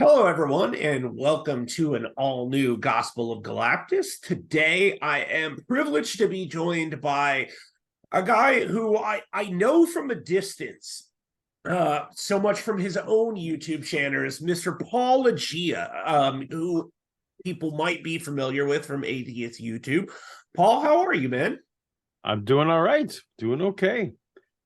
Hello, everyone, and welcome to an all-new Gospel of Galactus. Today, I am privileged to be joined by a guy who I know from a distance, so much from his own YouTube channel, is Mr. Paulogia, who people might be familiar with from 80th YouTube. Paul, how are you, man? I'm doing all right, doing okay.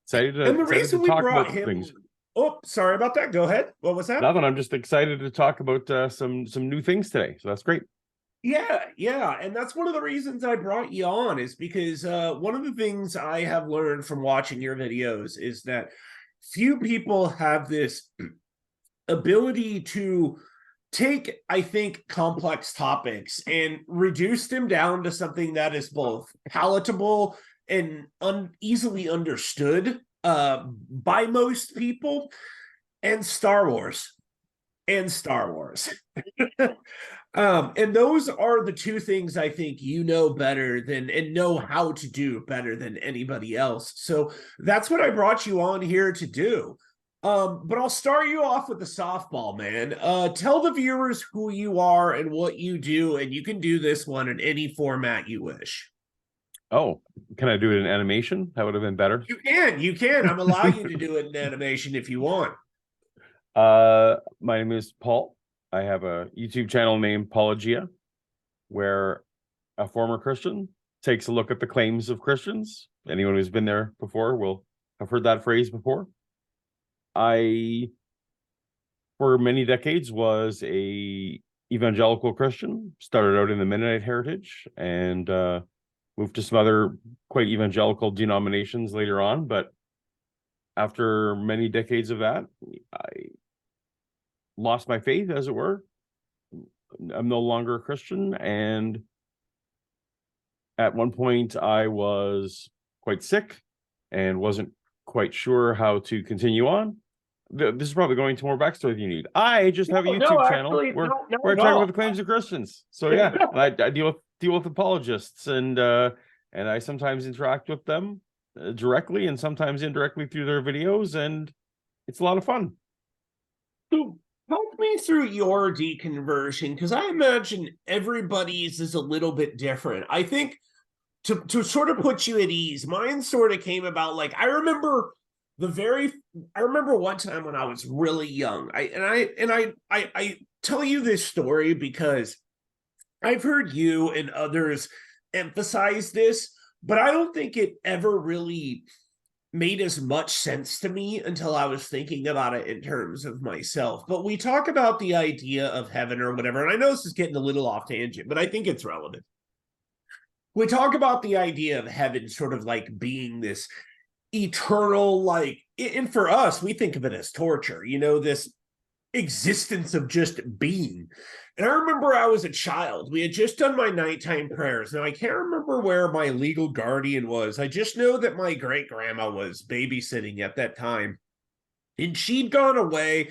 Excited to talk about things. Oh, sorry about that. Go ahead. What was that? Nothing. I'm just excited to talk about some new things today. So that's great. Yeah. And that's one of the reasons I brought you on, is because one of the things I have learned from watching your videos is that few people have this ability to take, I think, complex topics and reduce them down to something that is both palatable and easily understood by most people. And Star Wars. And those are the two things I think you know better than, and know how to do better than anybody else. So that's what I brought you on here to do. But I'll start you off with the softball, man. Tell the viewers who you are and what you do, and you can do this one in any format you wish. Oh, can I do it in animation? That would have been better. You can. I'm allowing you to do it in animation if you want. My name is Paul. I have a YouTube channel named Paulogia, where a former Christian takes a look at the claims of Christians. Anyone who's been there before will have heard that phrase before. I, for many decades, was a evangelical Christian, started out in the Mennonite heritage, and moved to some other quite evangelical denominations later on. But after many decades of that, I lost my faith, as it were. I'm no longer a Christian, and at one point I was quite sick and wasn't quite sure how to continue on. This is probably going to more backstory than you need. I just have a YouTube channel where I talk about the claims of Christians. So yeah, I deal with apologists, and I sometimes interact with them directly and sometimes indirectly through their videos, and it's a lot of fun. So help me through your deconversion, because I imagine everybody's is a little bit different. I think to sort of put you at ease, mine sort of came about, like, I remember one time when I was really young. I tell you this story because I've heard you and others emphasize this, but I don't think it ever really made as much sense to me until I was thinking about it in terms of myself. But we talk about the idea of heaven or whatever, and I know this is getting a little off tangent, but I think it's relevant. We talk about the idea of heaven sort of like being this eternal, like, and for us, we think of it as torture, this existence of just being. And I remember I was a child. We had just done my nighttime prayers. Now, I can't remember where my legal guardian was. I just know that my great-grandma was babysitting at that time. And she'd gone away,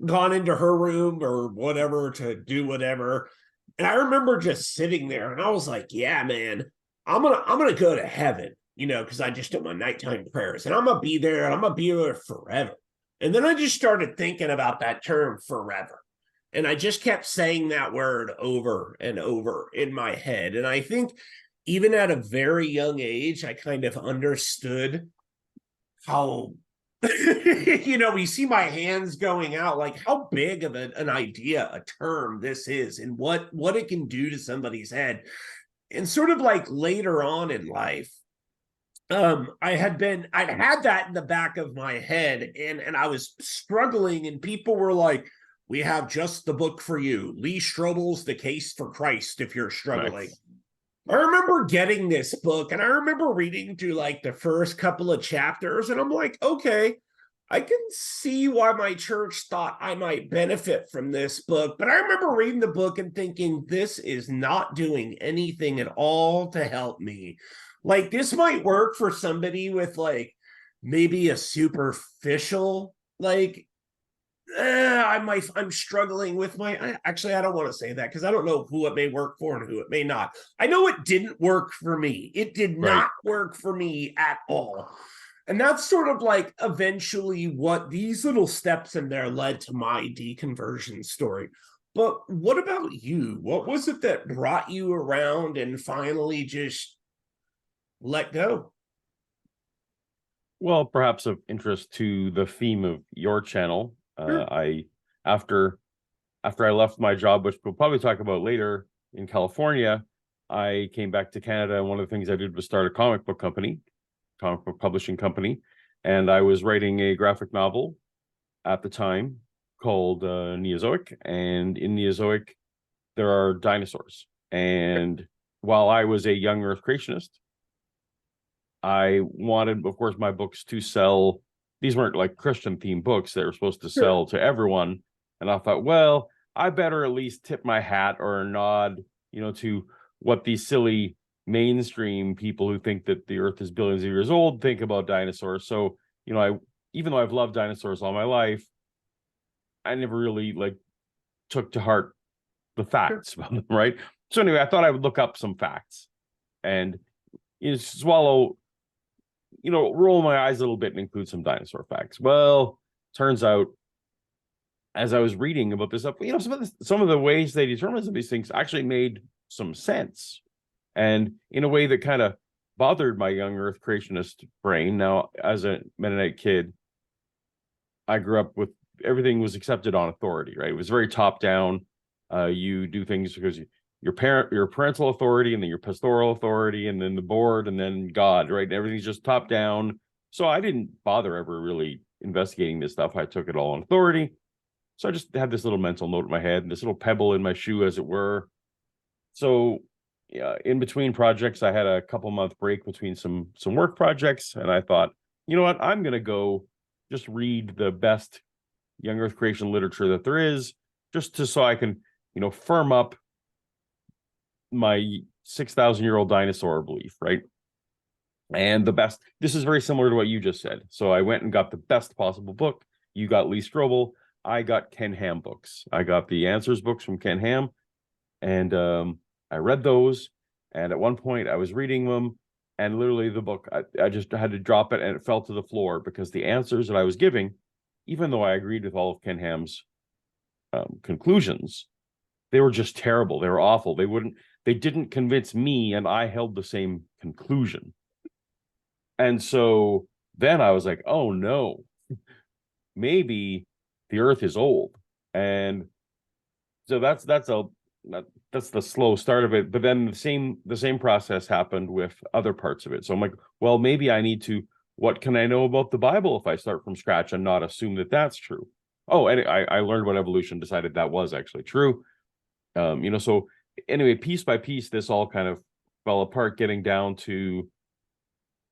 gone into her room or whatever to do whatever. And I remember just sitting there, and I was like, yeah, man, I'm gonna go to heaven, because I just did my nighttime prayers. And I'm going to be there, and I'm going to be there forever. And then I just started thinking about that term forever. And I just kept saying that word over and over in my head. And I think even at a very young age, I kind of understood how, you see my hands going out, like how big of an idea, a term this is, and what it can do to somebody's head. And sort of like later on in life, I'd had that in the back of my head, and I was struggling, and people were like, we have just the book for you. Lee Strobel's The Case for Christ, if you're struggling. Nice. I remember getting this book, and I remember reading through like the first couple of chapters, and I'm like, okay, I can see why my church thought I might benefit from this book. But I remember reading the book and thinking, this is not doing anything at all to help me. Like, this might work for somebody with like maybe a superficial, like, I'm struggling with actually, I don't want to say that because I don't know who it may work for and who it may not. I know it didn't work for me. It did not work for me at all. And that's sort of like eventually what these little steps in there led to my deconversion story. But what about you? What was it that brought you around and finally just let go? Well, perhaps of interest to the theme of your channel, Sure. I after I left my job, which we'll probably talk about later in California, I came back to Canada, and one of the things I did was start a comic book publishing company, and I was writing a graphic novel at the time called Neozoic, and in Neozoic there are dinosaurs. And while I was a young Earth creationist, I wanted, of course, my books to sell. These weren't like Christian themed books; they were supposed to Sure. sell to everyone. And I thought, well, I better at least tip my hat or nod, to what these silly mainstream people who think that the Earth is billions of years old think about dinosaurs. So, even though I've loved dinosaurs all my life, I never really took to heart the facts about them, right? So anyway, I thought I would look up some facts and swallow, roll my eyes a little bit and include some dinosaur facts. Well, turns out, as I was reading about this stuff, some of the ways they determine some of these things actually made some sense, and in a way that kind of bothered my young Earth creationist brain. Now, as a Mennonite kid, I grew up with everything was accepted on authority, right? It was very top down. You do things because your parental authority, and then your pastoral authority, and then the board, and then God, right? Everything's just top down. So I didn't bother ever really investigating this stuff. I took it all on authority. So I just had this little mental note in my head, and this little pebble in my shoe, as it were. So yeah, in between projects, I had a couple-month break between some work projects, and I thought, you know what, I'm gonna go just read the best young Earth creation literature that there is, so I can, firm up my 6,000-year-old dinosaur belief, right? And this is very similar to what you just said. So I went and got the best possible book. You got Lee Strobel. I got Ken Ham books. I got the Answers books from Ken Ham, and I read those. And at one point, I was reading them, and literally the book, I just had to drop it, and it fell to the floor because the answers that I was giving, even though I agreed with all of Ken Ham's conclusions, they were just terrible. They were awful. They didn't convince me, and I held the same conclusion. And so then I was like, oh no, maybe the Earth is old. And so that's the slow start of it. But then the same process happened with other parts of it. So I'm like, well, maybe I need to, what can I know about the Bible if I start from scratch and not assume that that's true? Oh, and I learned about evolution, decided that was actually true. So anyway, piece by piece, this all kind of fell apart, getting down to,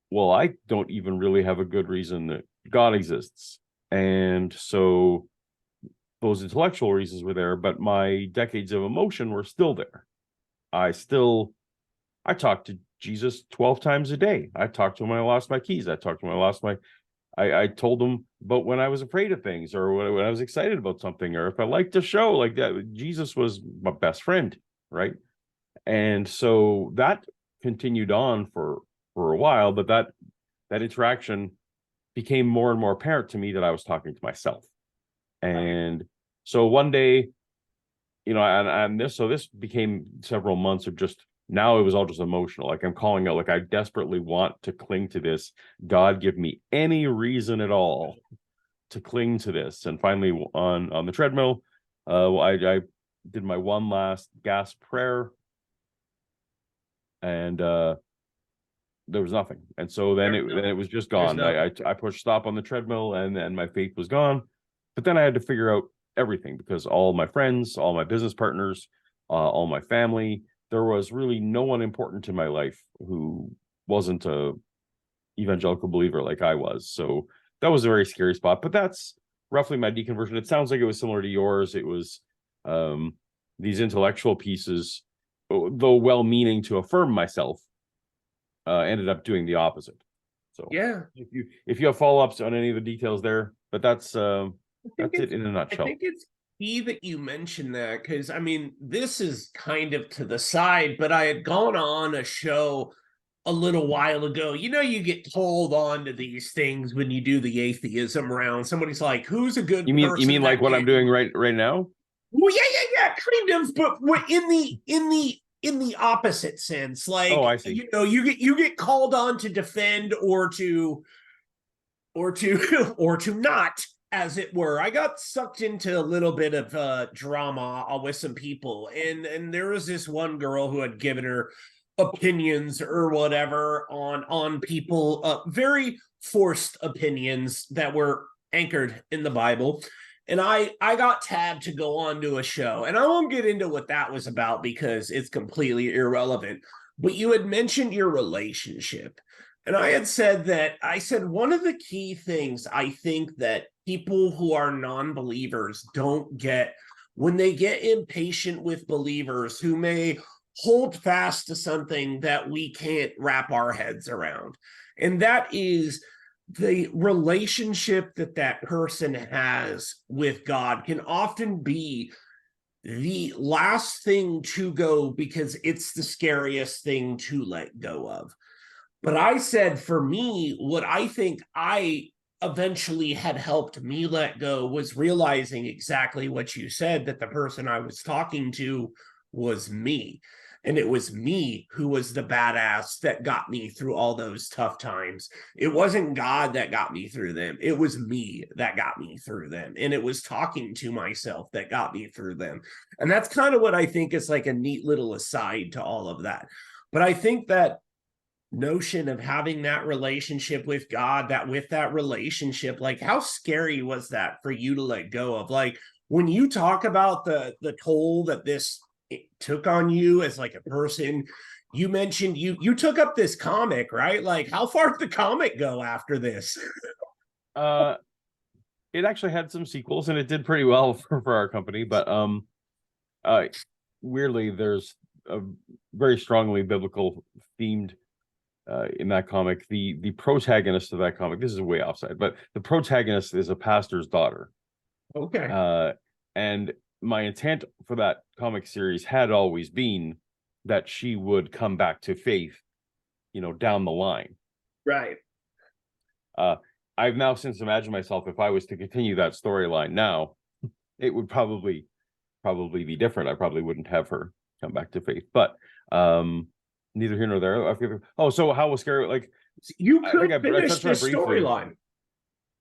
well, I don't even really have a good reason that God exists. And so those intellectual reasons were there, but my decades of emotion were still there. I talked to Jesus 12 times a day. I talked to him when I lost my keys. I talked to him when I lost my, I told him about when I was afraid of things, or when I was excited about something, or if I liked a show like that. Jesus was my best friend, right? And so that continued on for a while, but that interaction became more and more apparent to me that I was talking to myself. And so one day, this became several months of just, now it was all just emotional. Like I'm calling out, like I desperately want to cling to this. God, give me any reason at all to cling to this. And finally, on the treadmill, I did my one last gasp prayer, and there was nothing. And so then it was just gone. I pushed stop on the treadmill, and my faith was gone. But then I had to figure out everything, because all my friends, all my business partners, all my family, there was really no one important in my life who wasn't a evangelical believer like I was. So that was a very scary spot. But that's roughly my deconversion. It sounds like it was similar to yours. It was these intellectual pieces, though well-meaning to affirm myself, ended up doing the opposite. So Yeah. If you have follow-ups on any of the details there, but that's it in a nutshell. I think it's key that you mentioned that, because I mean, this is kind of to the side, but I had gone on a show a little while ago. You know, you get told on to these things when you do the atheism round. Somebody's like, "Who's a good person?" You mean like what I'm doing right now? Well, yeah, kind of, but in the opposite sense, Oh, like, I see. you know, you get called on to defend or to not, as it were. I got sucked into a little bit of drama with some people, and there was this one girl who had given her opinions or whatever on people, very forced opinions that were anchored in the Bible. And I got tabbed to go on to a show, and I won't get into what that was about because it's completely irrelevant. But you had mentioned your relationship. And I said one of the key things I think that people who are non-believers don't get when they get impatient with believers who may hold fast to something that we can't wrap our heads around. And that is the relationship that that person has with God can often be the last thing to go because it's the scariest thing to let go of. But I said, for me, what I think I eventually had helped me let go was realizing exactly what you said, that the person I was talking to was me. And it was me who was the badass that got me through all those tough times. It wasn't God that got me through them. It was me that got me through them. And it was talking to myself that got me through them. And that's kind of what I think is like a neat little aside to all of that. But I think that notion of having that relationship with God, that with that relationship, like, how scary was that for you to let go of? Like, when you talk about the toll that this took on you as like a person, you mentioned you took up this comic, right? Like, how far did the comic go after this? Uh, it actually had some sequels and it did pretty well for our company, but weirdly, there's a very strongly biblical themed in that comic. The protagonist of that comic, this is way offside, but the protagonist is a pastor's daughter. Okay. And my intent for that comic series had always been that she would come back to faith, you know, down the line. Right. I've now since imagined myself, if I was to continue that storyline now, it would probably be different. I probably wouldn't have her come back to faith, but neither here nor there. Oh, so how was scary? Like, You I could think I finish touched on it this briefly. storyline.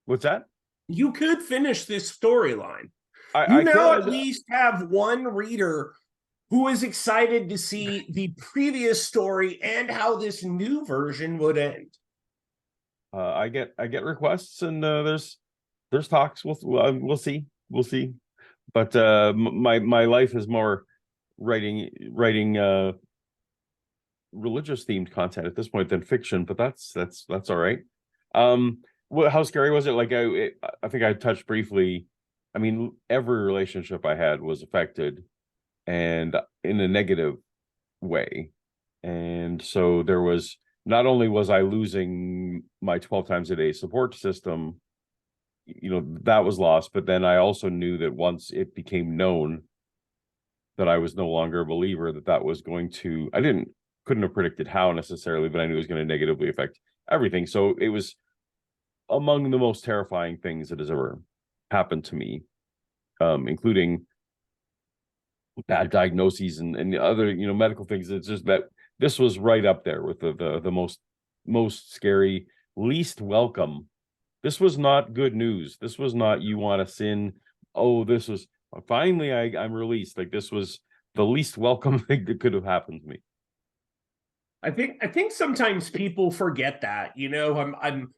What's that? You could finish this storyline. I You now at could. least have one reader who is excited to see the previous story and how this new version would end. I get requests, and there's talks. We'll see. But my life is more writing religious themed content at this point than fiction. But that's all right. How scary was it? Like, I think I touched briefly. I mean, every relationship I had was affected, and in a negative way. And so there was, not only was I losing my 12 times a day support system, you know, that was lost, but then I also knew that once it became known that I was no longer a believer, that was going to, couldn't have predicted how necessarily, but I knew it was going to negatively affect everything. So it was among the most terrifying things that has ever happened to me, including bad diagnoses and other, you know, medical things. It's just that this was right up there with the most scary, least welcome. This was not good news. This was not, you want to sin. Oh, this was finally I'm released. Like, this was the least welcome thing that could have happened to me. I think sometimes people forget that. You know, I'm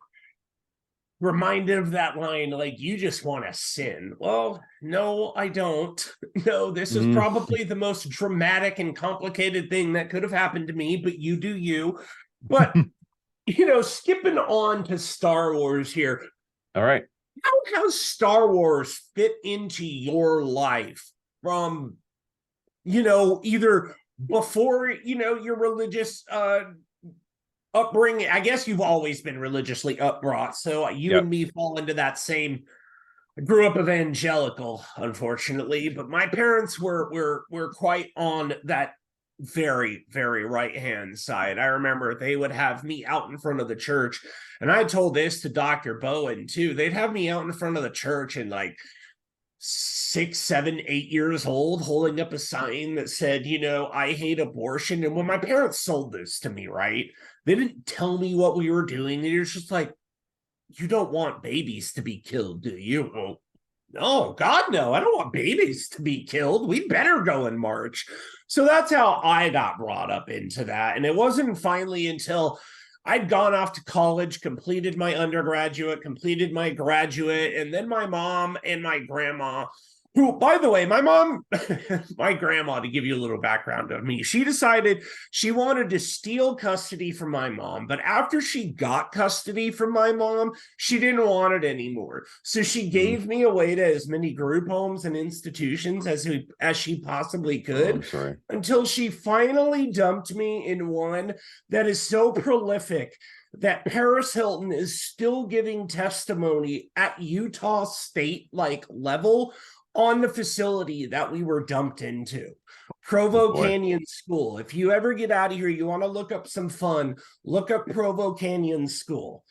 reminded of that line, like, you just want to sin. Well, no, I don't. No, this is probably the most dramatic and complicated thing that could have happened to me, but you do you. But, you know, skipping on to Star Wars here. All right. How has Star Wars fit into your life from, you know, either before, you know, your religious upbringing? I guess you've always been religiously upbrought, so you Yep. and me fall into that same. I grew up evangelical, unfortunately, but my parents were quite on that very, very right hand side. I remember they would have me out in front of the church, and I told this to Dr. Bowen too. They'd have me out in front of the church and like 6, 7, 8 years old, holding up a sign that said, I hate abortion. And when my parents sold this to me, right, they didn't tell me what we were doing. They were just like, you don't want babies to be killed, do you? Well, no, God, no, I don't want babies to be killed. We better go and march. So that's how I got brought up into that. And it wasn't finally until I'd gone off to college, completed my undergraduate, completed my graduate, and then my mom and my grandma, who, by the way, my mom, my grandma, to give you a little background of me, she decided she wanted to steal custody from my mom. But after she got custody from my mom, she didn't want it anymore. So she gave me away to as many group homes and institutions as she possibly could. I'm sorry. Until she finally dumped me in one that is so prolific that Paris Hilton is still giving testimony at Utah State level on the facility that we were dumped into. Provo Canyon School. If you ever get out of here, you want to look up some fun, look up Provo Canyon School.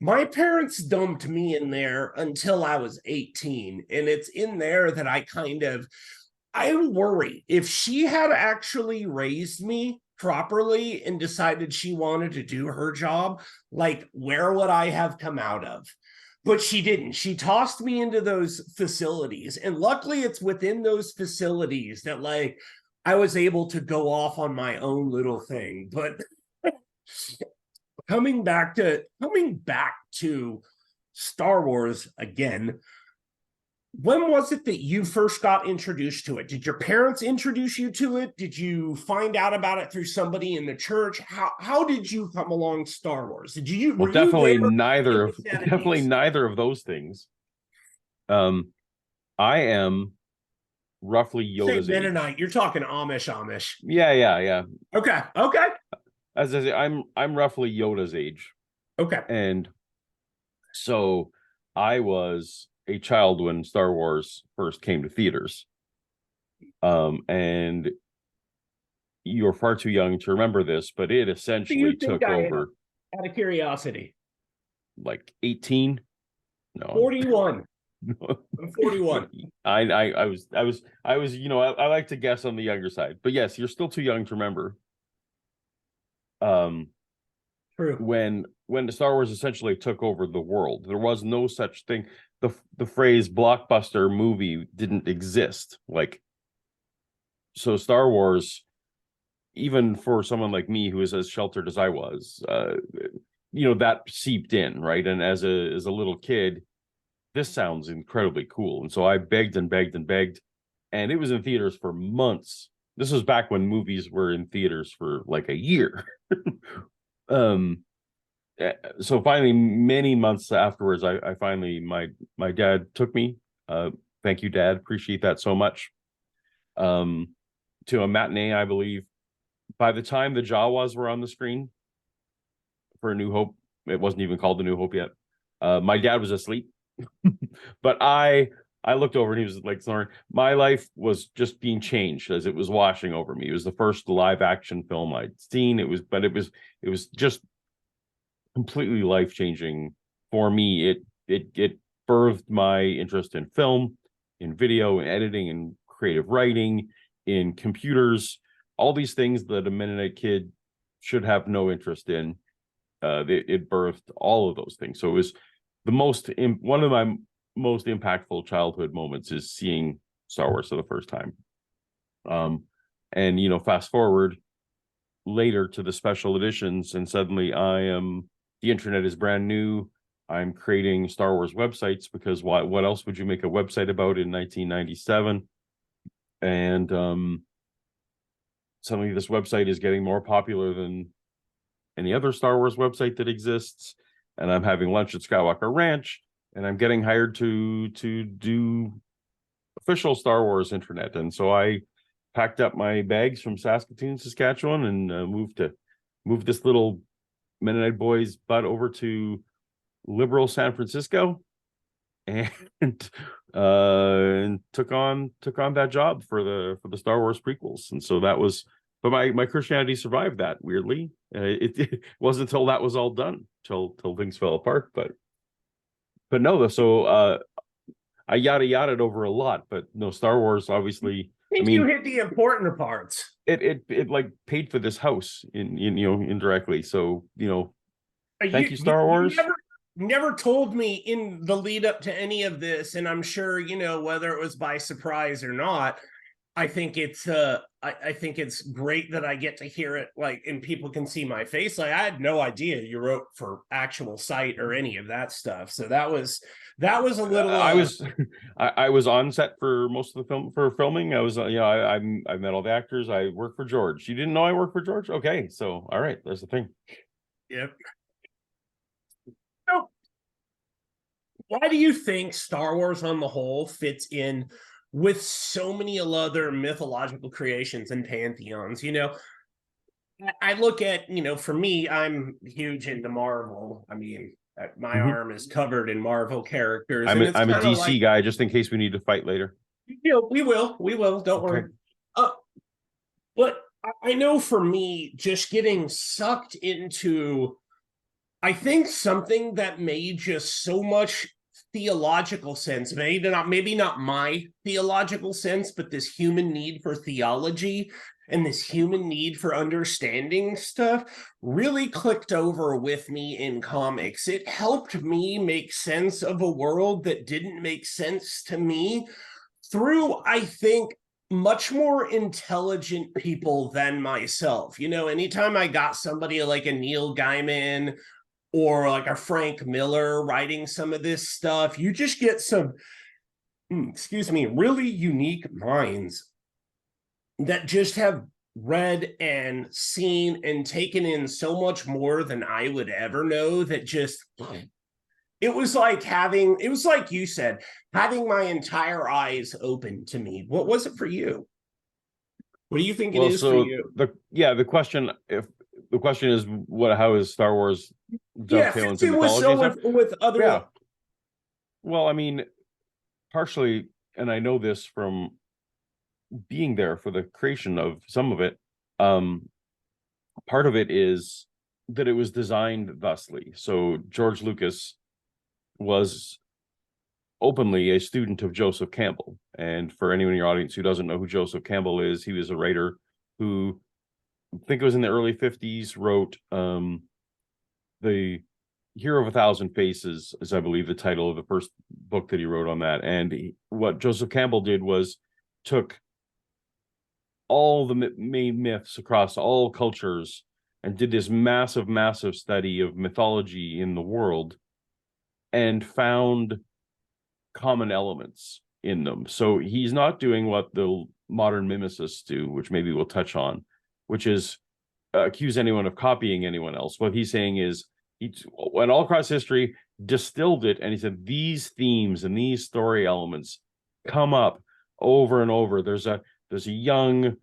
My parents dumped me in there until I was 18. And it's in there that I worry if she had actually raised me properly and decided she wanted to do her job, where would I have come out of? But she didn't. She tossed me into those facilities. And luckily it's within those facilities that I was able to go off on my own little thing. But coming back to Star Wars again, when was it that you first got introduced to it? Did your parents introduce you to it? Did you find out about it through somebody in the church? How did you come along Star Wars? Well, definitely neither of those things. I am roughly Yoda's age. Mennonite. You're talking Amish. Yeah. Okay. As I say, I'm roughly Yoda's age. Okay. And so I was a child when Star Wars first came to theaters. And you're far too young to remember this, but it essentially took over. Out of curiosity. 18? No. 41. I'm 41. I was, I like to guess on the younger side, but yes, you're still too young to remember. True. When the Star Wars essentially took over the world, there was no such thing. The phrase blockbuster movie didn't exist. So Star Wars, even for someone like me who is as sheltered as I was, that seeped in, right? And as a little kid, this sounds incredibly cool. And so I begged and begged and begged, and it was in theaters for months. This was back when movies were in theaters for a year. So finally, many months afterwards, I finally, my dad took me, thank you, Dad, appreciate that so much, to a matinee, I believe. By the time the Jawas were on the screen for A New Hope, it wasn't even called The New Hope yet, my dad was asleep. But I looked over and he was snoring. My life was just being changed as it was washing over me. It was the first live action film I'd seen. It was just completely life-changing for me. It birthed my interest in film, in video, in editing, in creative writing, in computers, all these things that a Mennonite kid should have no interest in. It birthed all of those things. So it was one of my most impactful childhood moments is seeing Star Wars for the first time. And fast forward later to the special editions, and suddenly the internet is brand new. I'm creating Star Wars websites because what else would you make a website about in 1997? And suddenly this website is getting more popular than any other Star Wars website that exists. And I'm having lunch at Skywalker Ranch, and I'm getting hired to do official Star Wars internet. And so I packed up my bags from Saskatoon, Saskatchewan, and moved this little Mennonite boy's butt over to liberal San Francisco, and took on that job for the Star Wars prequels. And so that was but my Christianity survived that, weirdly. It wasn't until that was all done till things fell apart. But no, so I yada yada over a lot, but no, Star Wars, obviously. I think you hit the important parts. It like paid for this house in indirectly. So thank you, Star You Wise. never told me in the lead up to any of this, and I'm sure whether it was by surprise or not. I think it's great that I get to hear it, like, and people can see my face. Like, I had no idea you wrote for actual sight or any of that stuff. So that was a little. I was on set for most of the filming. I was I met all the actors. I worked for George. You didn't know I worked for George? Okay, so all right, there's the thing. Yep. So, why do you think Star Wars on the whole fits in with so many other mythological creations and pantheons? I look at, for me, I'm huge into Marvel. I mean, my arm is covered in Marvel characters. I'm a DC guy, just in case we need to fight later. We will. Don't worry. But I know for me, just getting sucked into, I think, something that made just so much theological sense, maybe not my theological sense, but this human need for theology and this human need for understanding stuff really clicked over with me in comics. It helped me make sense of a world that didn't make sense to me through, I think, much more intelligent people than myself. Anytime I got somebody like a Neil Gaiman or like a Frank Miller writing some of this stuff, you just get some, really unique minds that just have read and seen and taken in so much more than I would ever know. That just, it was like you said, having my entire eyes open to me. What was it for you? What do you think it is for you? The question is, how is Star Wars dovetail into mythology? With other. Yeah. Well, I mean, partially, and I know this from being there for the creation of some of it. Part of it is that it was designed thusly. So George Lucas was openly a student of Joseph Campbell. And for anyone in your audience who doesn't know who Joseph Campbell is, he was a writer who, I think it was in the early 50s, wrote The Hero of a Thousand Faces, is I believe the title of the first book that he wrote on that. And what Joseph Campbell did was took all the main myths across all cultures and did this massive study of mythology in the world and found common elements in them. So he's not doing what the modern mimicists do, which maybe we'll touch on, which is accuse anyone of copying anyone else. What he's saying is he went all across history, distilled it, and he said these themes and these story elements come up over and over. There's a young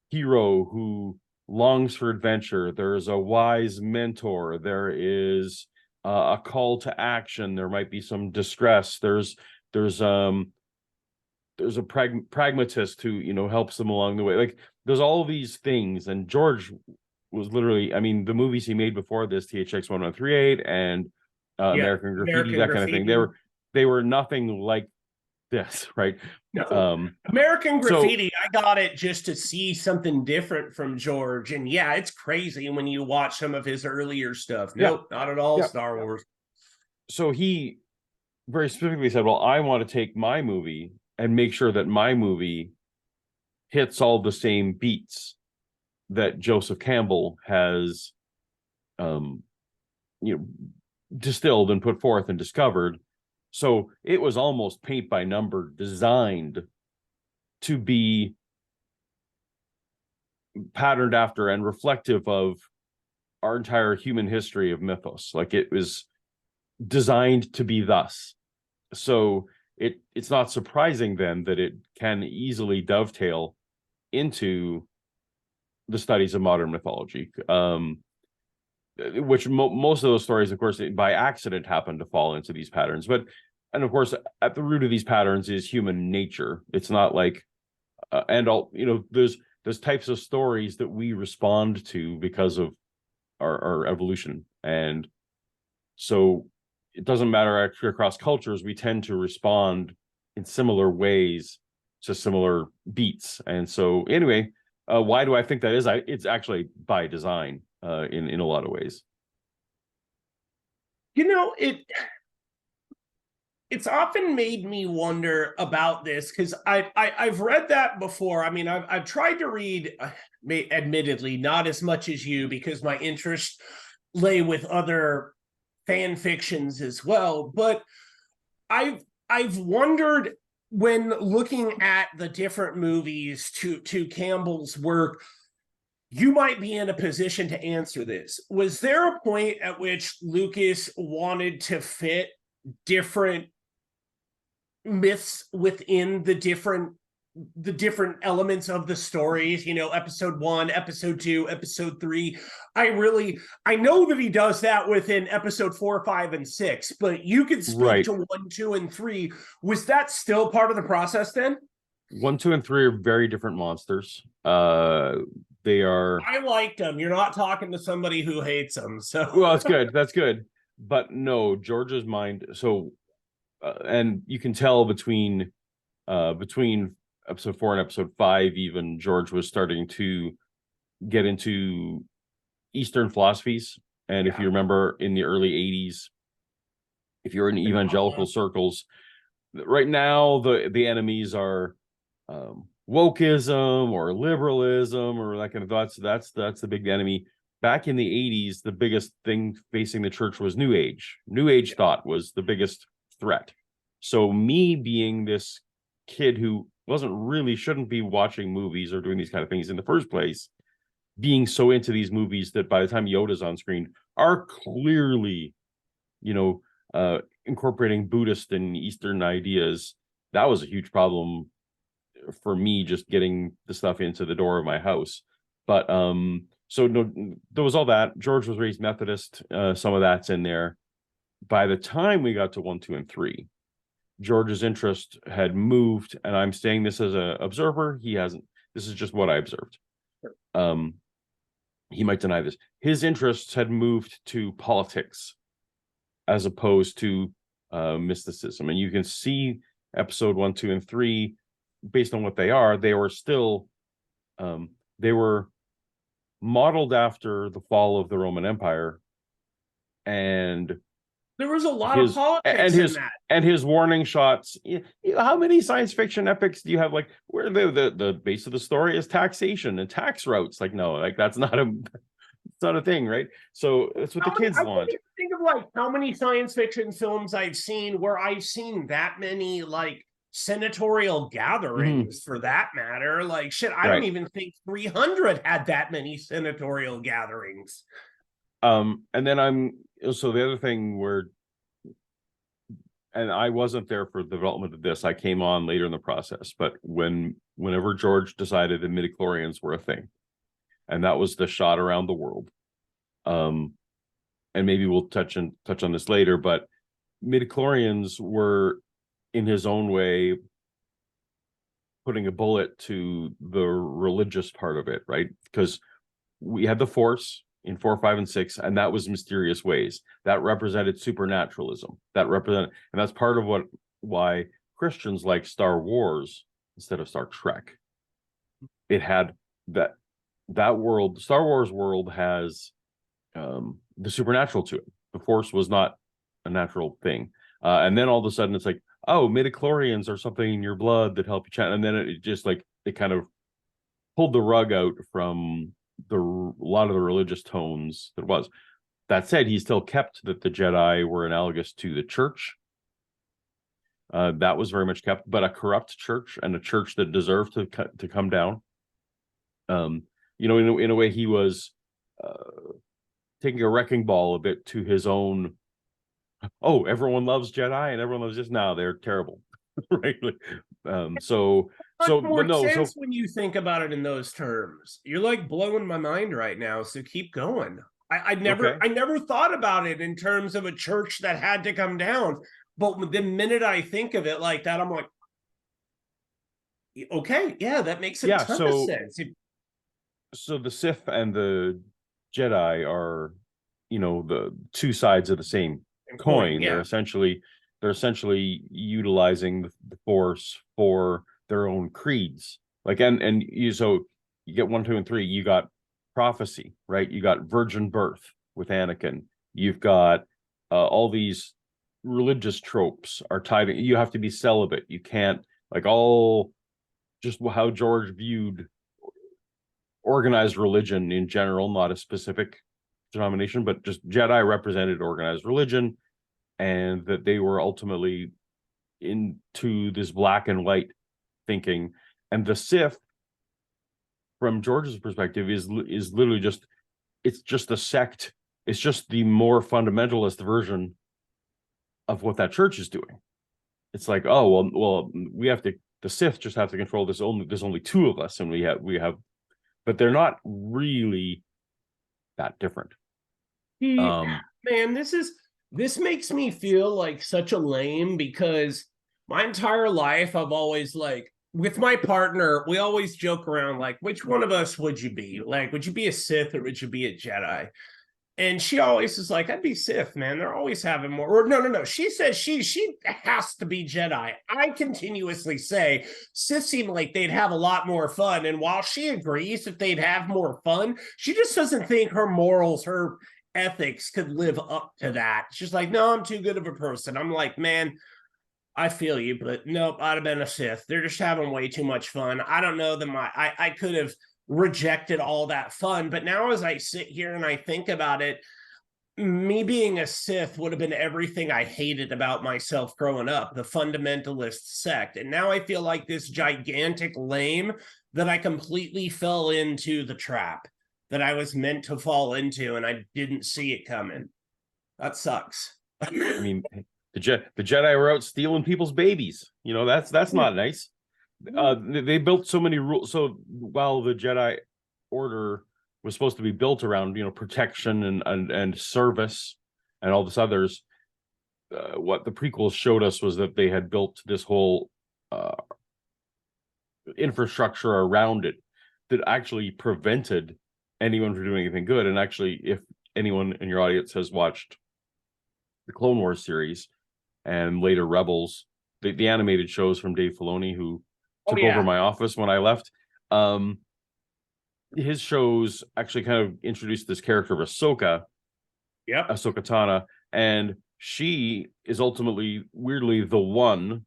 hero who longs for adventure. There's a wise mentor. There is a call to action. There might be some distress. There's a pragmatist who helps them along the way. Like, there's all these things. And George was literally, I mean, the movies he made before this, THX 1138 and American Graffiti, that kind of thing, they were nothing like this, right? No. American Graffiti, I got it just to see something different from George. And yeah, it's crazy when you watch some of his earlier stuff. Nope, not at all Star Wars. So he very specifically said, well, I want to take my movie and make sure that my movie hits all the same beats that Joseph Campbell has distilled and put forth and discovered. So it was almost paint by number designed to be patterned after and reflective of our entire human history of mythos. Like, it was designed to be thus. So it's not surprising then that it can easily dovetail into the studies of modern mythology, which most of those stories, of course, by accident happen to fall into these patterns. And of course, at the root of these patterns is human nature. It's not like, there's there's types of stories that we respond to because of our evolution. And so it doesn't matter actually across cultures, we tend to respond in similar ways to similar beats. And so anyway, why do I think that is? It's actually by design in a lot of ways. It's often made me wonder about this, because I've read that before. I mean, I've tried to read, admittedly, not as much as you, because my interest lay with other fan fictions as well. But I've wondered, when looking at the different movies to Campbell's work, you might be in a position to answer this. Was there a point at which Lucas wanted to fit different myths within the different elements of the stories, episode 1, episode 2, episode 3? I know that he does that within episode 4, 5, and 6, but you could speak to 1, 2, and 3. Was that still part of the process then? 1, 2, and 3 are very different monsters. They are. I liked them. You're not talking to somebody who hates them, so. Well, that's good. That's good. But no, George's mind. So, and you can tell between episode 4 and episode 5, even George was starting to get into Eastern philosophies. And if you remember, in the early 80s, if you're in evangelical circles, right now the enemies are wokeism or liberalism or that kind of thoughts. That's the big enemy. Back in the 80s, the biggest thing facing the church was New Age. New Age thought was the biggest threat. So me being this kid who shouldn't be watching movies or doing these kind of things in the first place, being so into these movies that by the time Yoda's on screen are clearly, incorporating Buddhist and Eastern ideas, that was a huge problem for me, just getting the stuff into the door of my house. But so no, there was all that. George was raised Methodist. Some of that's in there. By the time we got to 1, 2, and 3, George's interest had moved, and I'm saying this as an observer. He hasn't. This is just what I observed. He might deny this. His interests had moved to politics as opposed to mysticism, and you can see episode 1, 2, and 3 based on what they are. They were still, they were modeled after the fall of the Roman Empire, and there was a lot of politics in that. And his warning shots. How many science fiction epics do you have? Like, where the base of the story is taxation and tax routes? Like, no, like that's not a thing, right? So that's what the kids want. Think of like how many science fiction films I've seen where I've seen that many like senatorial gatherings, for that matter. Like shit, I don't even think 300 had that many senatorial gatherings. And then so the other thing and I wasn't there for the development of this. I came on later in the process, but whenever George decided that midichlorians were a thing, and that was the shot around the world. And maybe we'll touch on this later, but midichlorians were, in his own way, putting a bullet to the religious part of it, right? Because we had the Force in 4, 5, and 6, and that was mysterious ways. That represented supernaturalism. And that's part of why Christians like Star Wars instead of Star Trek. It had that world. Star Wars world has the supernatural to it. The Force was not a natural thing. And then all of a sudden it's like, oh, midichlorians are something in your blood that help you chant. And then it just like, it kind of pulled the rug out from a lot of the religious tones that was. That said, he still kept that the Jedi were analogous to the church. That was very much kept, but a corrupt church, and a church that deserved to come down. In a way, he was taking a wrecking ball a bit to his own. Oh, everyone loves Jedi and everyone loves this. Now they're terrible, right? Sense when you think about it in those terms. You're like blowing my mind right now. So keep going. I never thought about it in terms of a church that had to come down. But the minute I think of it like that, I'm like, okay, yeah, that makes a ton of sense. so the Sith and the Jedi are, the two sides of the same coin. Yeah. They're essentially utilizing the Force for their own creeds. Like, and so you get 1, 2, and 3. You got prophecy, right? You got virgin birth with Anakin. You've got all these religious tropes are tied. You have to be celibate. You can't, like, all just how George viewed organized religion in general, not a specific denomination, but just Jedi represented organized religion, and that they were ultimately into this black and white thinking. And the Sith, from George's perspective, is literally just, it's just a sect. It's just the more fundamentalist version of what that church is doing. It's like, oh, well, we have to, the Sith just have to control this. There's only 2 of us, and we have, but they're not really that different. Man, this makes me feel like such a lame, because my entire life I've always, like, with my partner, we always joke around, like, which one of us would you be? Like, would you be a Sith or would you be a Jedi? And she always is like, I'd be Sith, man. They're always having more. Or no. She says she has to be Jedi. I continuously say Sith seem like they'd have a lot more fun. And while she agrees that they'd have more fun, she just doesn't think her morals, her ethics could live up to that. She's like, no, I'm too good of a person. I'm like, man, I feel you, but nope, I'd have been a Sith. They're just having way too much fun. I don't know that I could have rejected all that fun. But now as I sit here and I think about it, me being a Sith would have been everything I hated about myself growing up, the fundamentalist sect. And now I feel like this gigantic lame that I completely fell into the trap that I was meant to fall into, and I didn't see it coming. That sucks. I mean, the Jedi were out stealing people's babies. That's not nice. They built so many rules. So while the Jedi Order was supposed to be built around, protection and service and all this others, what the prequels showed us was that they had built this whole infrastructure around it that actually prevented anyone from doing anything good. And actually, if anyone in your audience has watched the Clone Wars series and later Rebels, the animated shows from Dave Filoni, who took over my office when I left, his shows actually kind of introduced this character of Ahsoka Tano, and she is ultimately, weirdly, the one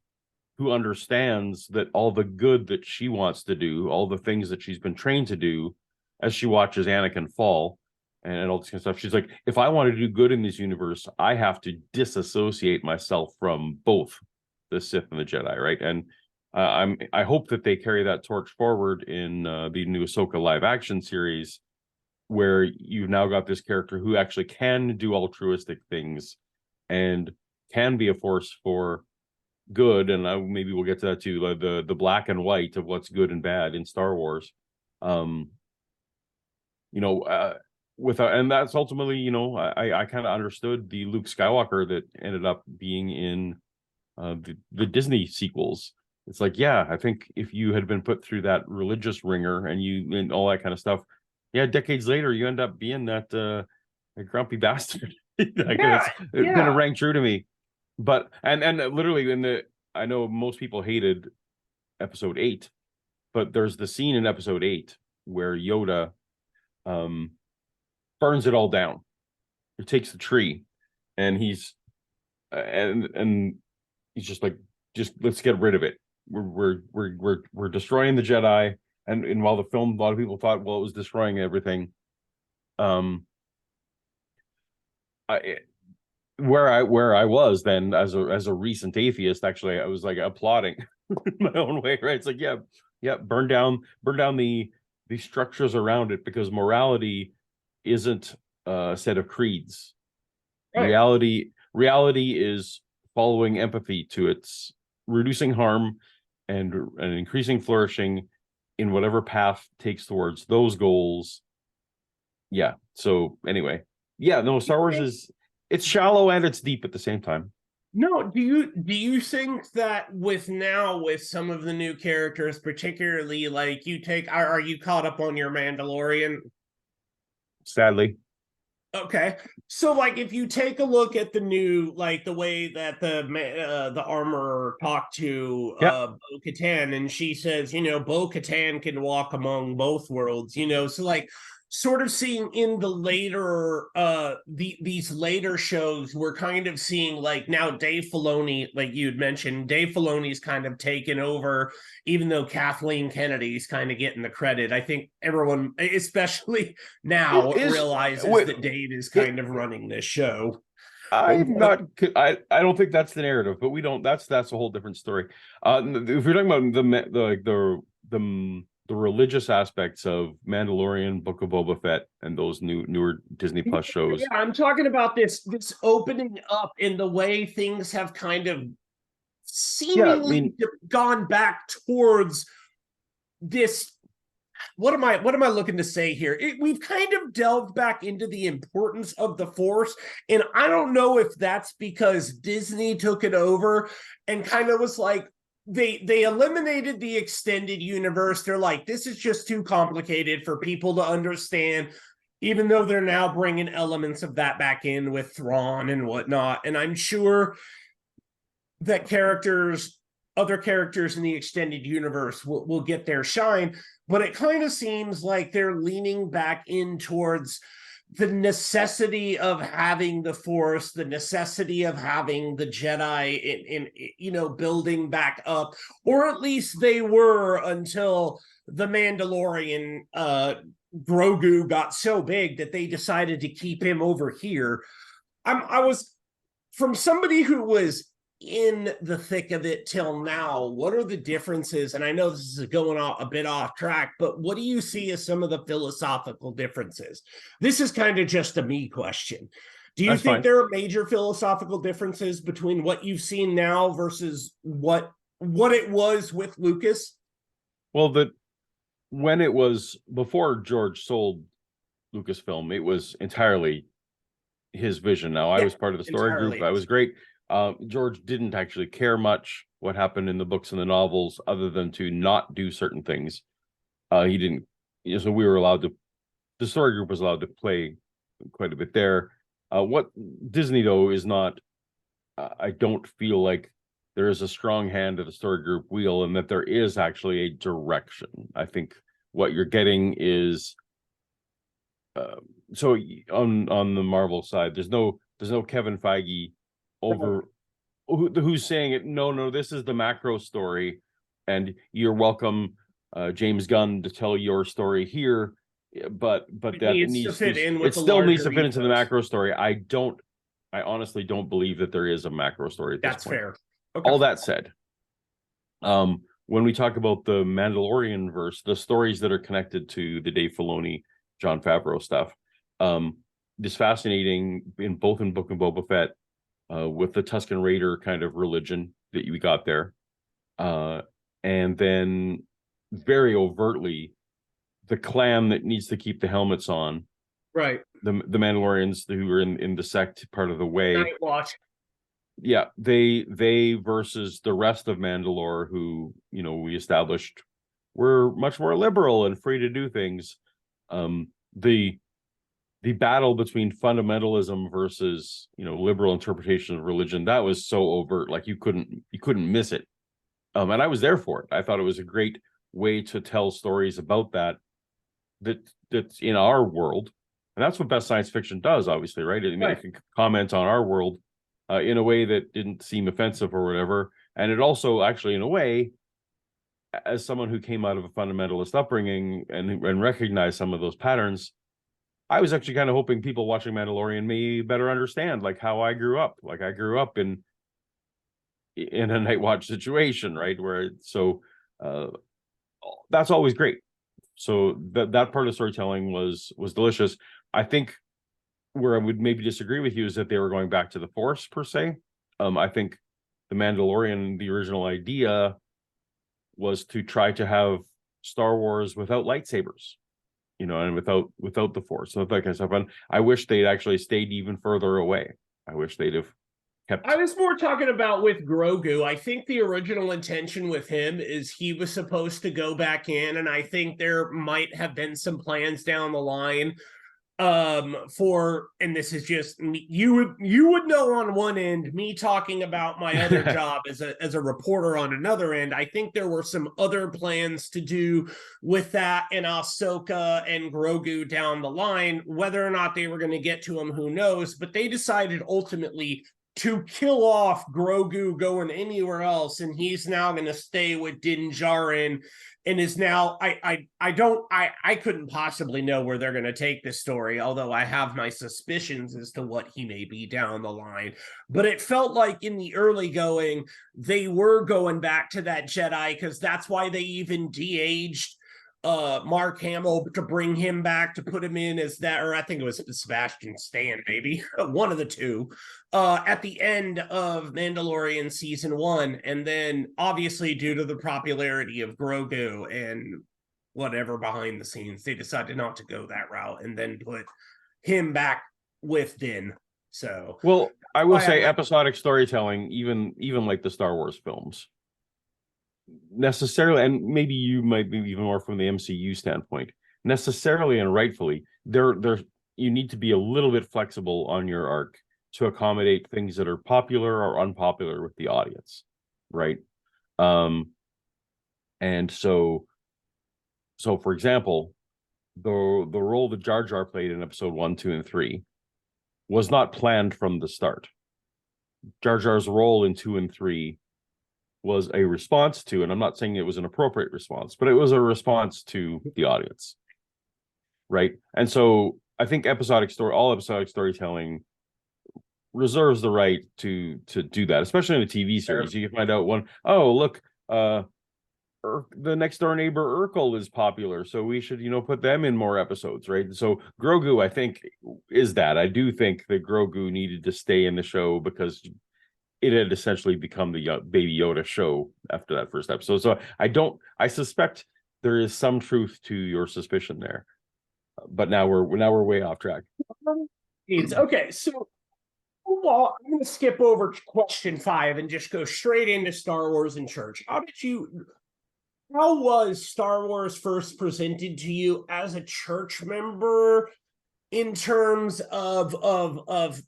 who understands that all the good that she wants to do, all the things that she's been trained to do, as she watches Anakin fall and all this kind of stuff. She's like, if I want to do good in this universe, I have to disassociate myself from both the Sith and the Jedi, right? And I hope that they carry that torch forward in the new Ahsoka live action series, where you've now got this character who actually can do altruistic things and can be a force for good. And maybe we'll get to that too, the black and white of what's good and bad in Star Wars. And that's ultimately, I kind of understood the Luke Skywalker that ended up being in the Disney sequels. It's like, yeah, I think if you had been put through that religious ringer and all that kind of stuff, decades later, you end up being that grumpy bastard. It's gonna ring true to me. But and literally I know most people hated episode 8, but there's the scene in episode 8 where Yoda burns it all down. He takes the tree, and he's just like, just let's get rid of it. We're destroying the Jedi. And while the film, a lot of people thought, well, it was destroying everything. Where I was then as a recent atheist, actually, I was like applauding in my own way, right? It's like, yeah, burn down the structures around it, because morality isn't a set of creeds. Right. Reality is following empathy to its reducing harm and increasing flourishing in whatever path takes towards those goals. So anyway, Star Wars it's shallow and it's deep at the same time. No, do you think that with some of the new characters, particularly like you take are you caught up on your Mandalorian? Sadly. Okay. So like if you take a look at the new like the way that the armorer talked to Yeah. Bo-Katan, and she says, Bo-Katan can walk among both worlds, so like sort of seeing in the later these later shows, we're kind of seeing like now Dave Filoni, like you'd mentioned, Dave Filoni's kind of taken over, even though Kathleen Kennedy's kind of getting the credit. I think everyone, especially now, Is realizes wait, that Dave is it, kind of running this show. I'm not. I don't think that's the narrative, but we don't. That's a whole different story. If you're talking about the religious aspects of Mandalorian, Book of Boba Fett, and those newer Disney Plus Yeah, shows. I'm talking about this opening up in the way things have kind of Yeah, I seemingly mean, gone back towards this. What am I looking to say here? We've kind of delved back into the importance of the Force, and I don't know if that's because Disney took it over and kind of was like they eliminated the extended universe. They're like, this is just too complicated for people to understand, even though they're now bringing elements of that back in with Thrawn and whatnot. And I'm sure that other characters in the extended universe will get their shine, but it kind of seems like they're leaning back in towards the necessity of having the Force, the necessity of having the Jedi in building back up, or at least they were until the Mandalorian Grogu got so big that they decided to keep him over here. I was from somebody who was in the thick of it till now, what are the differences? And I know this is going a bit off track, but what do you see as some of the philosophical differences? This is kind of just a me question. Do you that's think fine. there are major philosophical differences between what you've seen now versus what it was with Lucas? Well, when it was before George sold Lucasfilm, it was entirely his vision. Now, I Yeah, was part of the story group. entirely. I was great. George didn't actually care much what happened in the books and the novels, other than to not do certain things. He didn't. So we were allowed to. The story group was allowed to play quite a bit there. What Disney though is not. I don't feel like there is a strong hand of the story group wheel, and that there is actually a direction. I think what you're getting is so on the Marvel side, there's no Kevin Feige over who's saying it. No, this is the macro story, and you're welcome, James Gunn, to tell your story here. But It that needs to fit in with it the still needs to larger fit into the ethos. macro story. I honestly don't believe that there is a macro story at this That's point. fair. Okay. All that said, when we talk about the Mandalorian verse, the stories that are connected to the Dave Filoni, Jon Favreau stuff, is fascinating in both in Book of Boba Fett, with the Tusken Raider kind of religion that we got there, and then very overtly the clan that needs to keep the helmets on, Right. the Mandalorians who are in the sect part of the way. Night Watch. Yeah, they versus the rest of Mandalore, who we established were much more liberal and free to do things. The battle between fundamentalism versus liberal interpretation of religion, that was so overt, like you couldn't miss it. And I was there for it. I thought it was a great way to tell stories about that's in our world, and that's what best science fiction does, obviously, right? It can comment on our world in a way that didn't seem offensive or whatever. And it also actually, in a way, as someone who came out of a fundamentalist upbringing and recognized some of those patterns, I was actually kind of hoping people watching Mandalorian may better understand like how I grew up. Like I grew up in a Night Watch situation, right? That's always great. So that part of storytelling was delicious. I think where I would maybe disagree with you is that they were going back to the Force per se. I think the Mandalorian, the original idea was to try to have Star Wars without lightsabers, and without the Force, so that kind of stuff. And I wish they'd actually stayed even further away. I wish they'd have I kept. was more talking about with Grogu. I think the original intention with him is he was supposed to go back in, and I think there might have been some plans down the line for, and this is just me, you would know on one end, me talking about my other job as a reporter on another end. I think there were some other plans to do with that and Ahsoka and Grogu down the line. Whether or not they were going to get to him, who knows, but they decided ultimately to kill off Grogu going anywhere else, and he's now going to stay with Din Djarin, and is now I couldn't possibly know where they're going to take this story, although I have my suspicions as to what he may be down the line. But it felt like in the early going they were going back to that Jedi, because that's why they even de-aged Mark Hamill to bring him back, to put him in as that, or I think it was Sebastian Stan, maybe one of the two, at the end of Mandalorian season 1. And then obviously due to the popularity of Grogu and whatever behind the scenes, they decided not to go that route and then put him back with Din. So, well, I will say episodic storytelling, even like the Star Wars films, necessarily, and maybe you might be even more from the MCU standpoint, necessarily and rightfully, there you need to be a little bit flexible on your arc to accommodate things that are popular or unpopular with the audience, right? And so for example, the role that Jar Jar played in episode 1, 2, and 3 was not planned from the start. Jar Jar's role in 2 and 3 was a response to, and I'm not saying it was an appropriate response, but it was a response to the audience, right? And so I think all episodic storytelling reserves the right to do that, especially in a TV series. You can find out look, the next door neighbor Urkel is popular, so we should put them in more episodes, right? So Grogu, I think, is that. I do think that Grogu needed to stay in the show because it had essentially become the Baby Yoda show after that first episode. So I suspect there is some truth to your suspicion there, but now we're way off track. Okay, so well, I'm going to skip over question 5 and just go straight into Star Wars and church. How was Star Wars first presented to you as a church member, in terms of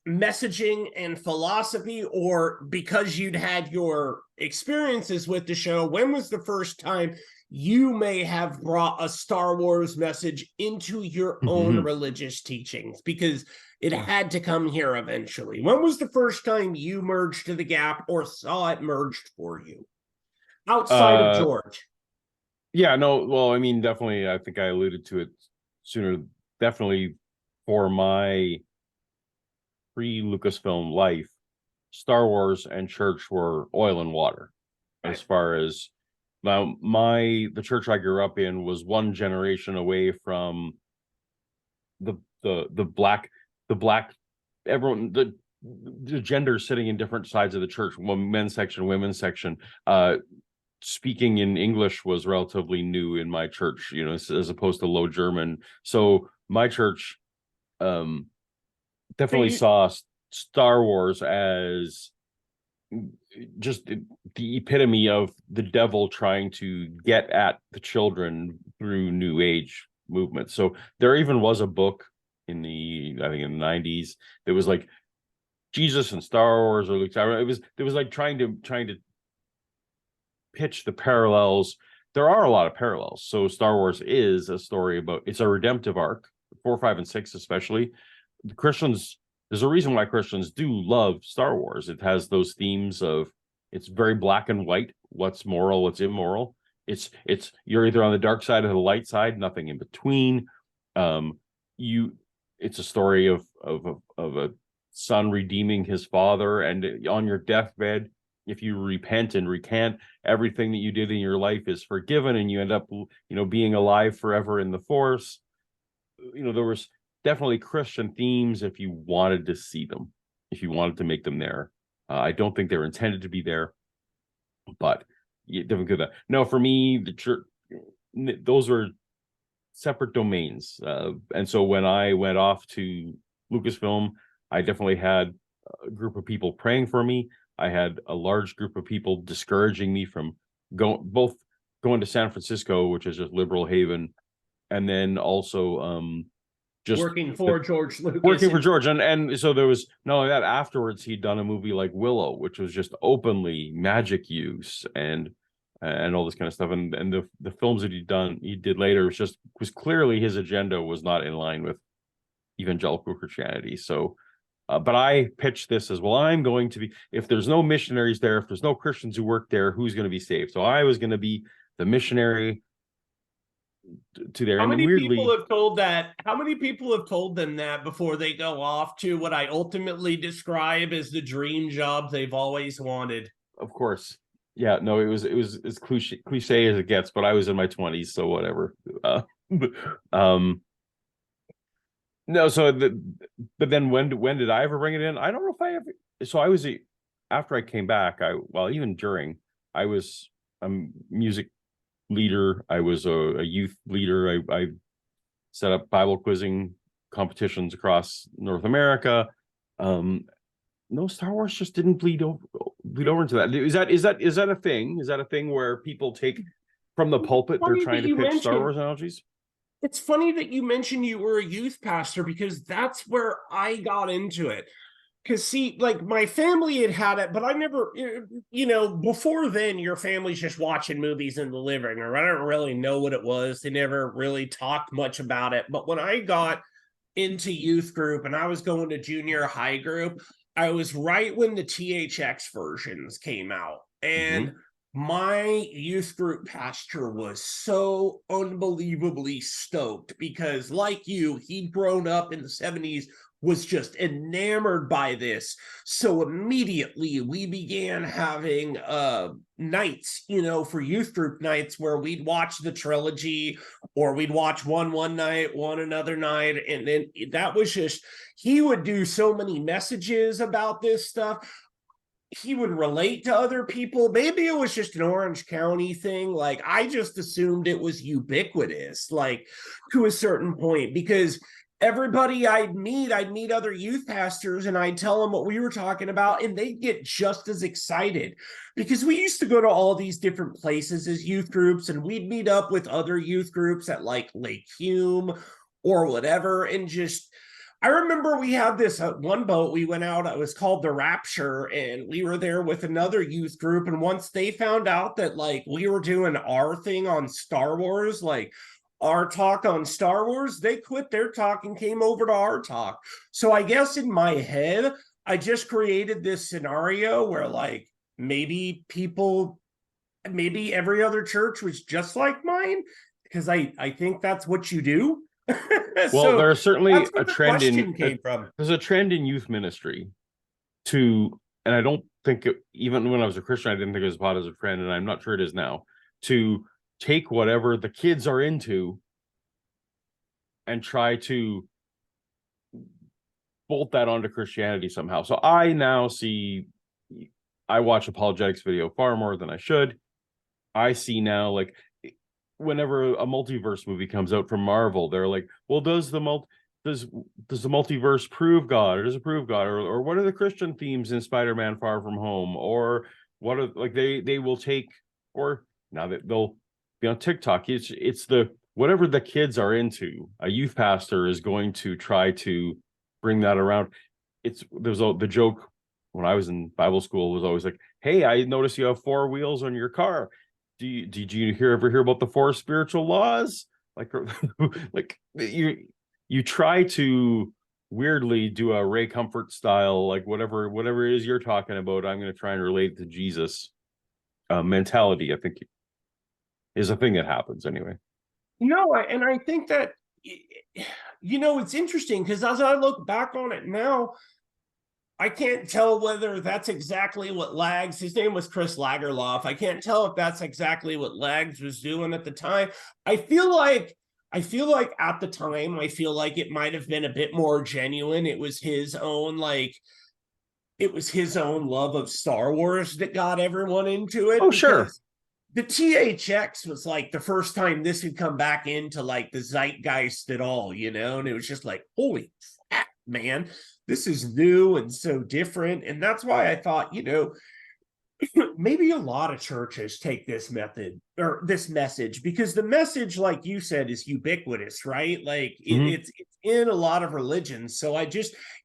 messaging and philosophy, or because you'd had your experiences with the show? When was the first time you may have brought a Star Wars message into your own religious teachings? Because it had to come here eventually. When was the first time you merged to the gap or saw it merged for you outside of George? Yeah, no, well, I mean, definitely, I think I alluded to it sooner. Definitely, for my pre-Lucasfilm life, Star Wars and church were oil and water. As far as now, the church I grew up in was one generation away from the black everyone, the genders sitting in different sides of the church, men's section, women's section. Speaking in English was relatively new in my church, as opposed to Low German. So my church definitely saw Star Wars as just the epitome of the devil trying to get at the children through New Age movement. So there even was a book I think in the 90s that was like Jesus and Star Wars, or Luke Skywalker. It was like trying to pitch the parallels. There are a lot of parallels. So Star Wars is a story about, it's a redemptive arc, 4, 5, and 6 especially. The Christians, there's a reason why Christians do love Star Wars. It has those themes of, it's very black and white, what's moral, what's immoral. It's you're either on the dark side or the light side, nothing in between. It's a story of a son redeeming his father, and on your deathbed, if you repent and recant, everything that you did in your life is forgiven, and you end up, being alive forever in the Force. There was definitely Christian themes if you wanted to see them, if you wanted to make them there. I don't think they were intended to be there, but you definitely could. No, for me, the church, those were separate domains. And so when I went off to Lucasfilm, I definitely had a group of people praying for me. I had a large group of people discouraging me from going to San Francisco, which is just liberal haven, and then also just working for George Lucas. Working for George. And so there was not only that, afterwards he'd done a movie like Willow, which was just openly magic use and all this kind of stuff. And the films that he did later was clearly his agenda was not in line with evangelical Christianity. So but I pitched this as, well, I'm going to be, if there's no missionaries there, if there's no Christians who work there, who's going to be saved? So I was going to be the missionary to there. How many weirdly, people have told that? How many people have told them that before they go off to what I ultimately describe as the dream job they've always wanted? Of course. Yeah, no, it was as cliche as it gets, but I was in my 20s, so whatever. No, but then when did I ever bring it in? I don't know if I ever. So I was after I came back. Even during, I was a music leader. I was a youth leader. I set up Bible quizzing competitions across North America. No, Star Wars just didn't bleed over into that. Is that a thing? Is that a thing where people take from the pulpit, they're trying to pitch Star Wars analogies? It's funny that you mentioned you were a youth pastor, because that's where I got into it. Because, see, like, my family had it, but I never, before then, your family's just watching movies in the living room. I don't really know what it was. They never really talked much about it. But when I got into youth group and I was going to junior high group, I was right when the THX versions came out. And my youth group pastor was so unbelievably stoked because, like you, he'd grown up in the 70s, was just enamored by this. So immediately we began having nights, for youth group nights, where we'd watch the trilogy, or we'd watch one night, one another night. And then that was just, he would do so many messages about this stuff. He would relate to other people. Maybe it was just an Orange County thing. Like, I just assumed it was ubiquitous, like, to a certain point, because everybody I'd meet other youth pastors, and I'd tell them what we were talking about, and they'd get just as excited, because we used to go to all these different places as youth groups, and we'd meet up with other youth groups at like Lake Hume or whatever. And just, I remember we had this one boat we went out, it was called the Rapture, and we were there with another youth group. And once they found out that, like, we were doing our thing on Star Wars, like our talk on Star Wars, they quit their talk and came over to our talk. So I guess in my head, I just created this scenario where, like, maybe every other church was just like mine, because I think that's what you do. Well, so there's certainly a trend there's a trend in youth ministry and I don't think even when I was a Christian, I didn't think it was a positive trend, and I'm not sure it is now, to take whatever the kids are into and try to bolt that onto Christianity somehow. So I watch apologetics video far more than I should. I see now, like, whenever a multiverse movie comes out from Marvel, they're like, well, does the multiverse prove God, or does it prove God, or what are the Christian themes in Spider-Man Far From Home, or what are, like, they will take, or now that they'll be on TikTok, it's the whatever the kids are into, a youth pastor is going to try to bring that around. The joke when I was in Bible school was always like, hey, I noticed you have 4 wheels on your car. Did you ever hear about the 4 spiritual laws? Like, like you try to weirdly do a Ray Comfort style, like whatever it is you're talking about, I'm going to try and relate to Jesus mentality. I think is a thing that happens anyway. No, and I think that, it's interesting, because as I look back on it now, I can't tell whether that's exactly what Lags, his name was Chris Lagerlof, I can't tell if that's exactly what Lags was doing at the time. I feel like at the time, it might have been a bit more genuine. It was his own love of Star Wars that got everyone into it. Oh, sure. The THX was like the first time this had come back into like the zeitgeist at all, and it was just like, holy crap, man, this is new and so different. And that's why I thought, maybe a lot of churches take this method or this message, because the message, like you said, is ubiquitous, right? Like it's in a lot of religions. So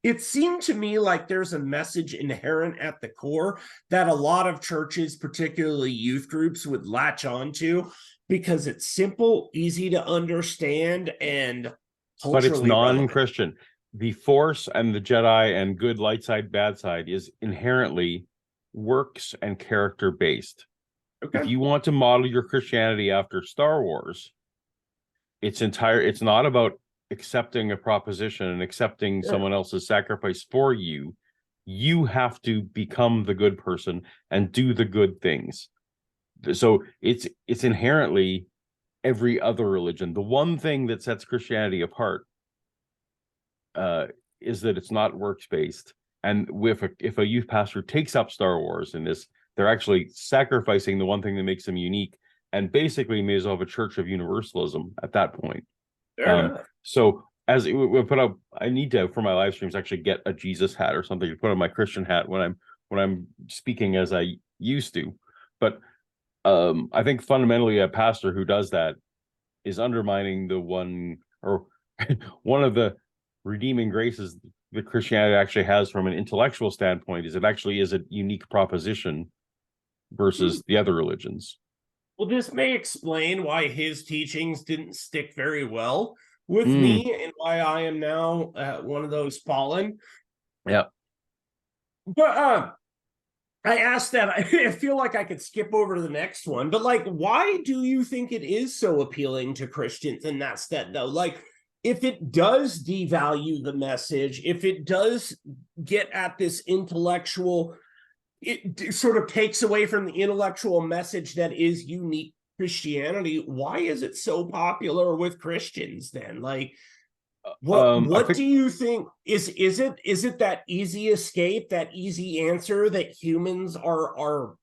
it seemed to me like there's a message inherent at the core that a lot of churches, particularly youth groups, would latch onto because it's simple, easy to understand, and But it's culturally relevant. non-Christian. The Force and the Jedi and good light side, bad side is inherently works and character based. Okay. If you want to model your Christianity after Star Wars, it's not about accepting a proposition and accepting someone else's sacrifice for you. You have to become the good person and do the good things. So it's inherently every other religion. The one thing that sets Christianity apart is that it's not works based. And if a youth pastor takes up Star Wars in this, they're actually sacrificing the one thing that makes them unique, and basically may as well have a church of universalism at that point. So as we put up, I need to, for my live streams, actually get a Jesus hat or something to put on my Christian hat when I'm speaking as I used to. But I think fundamentally a pastor who does that is undermining the one of the redeeming graces that Christianity actually has from an intellectual standpoint, is it actually is a unique proposition versus the other religions. Well, this may explain why his teachings didn't stick very well with me, and why I am now one of those fallen. Yeah. But I asked that. I feel like I could skip over to the next one, but like, why do you think it is so appealing to Christians in that stead, though? Like, if it does devalue the message, if it does get at this intellectual, it sort of takes away from the intellectual message that is unique Christianity, why is it so popular with Christians then? Like, what do you think is it that easy escape, that easy answer that humans are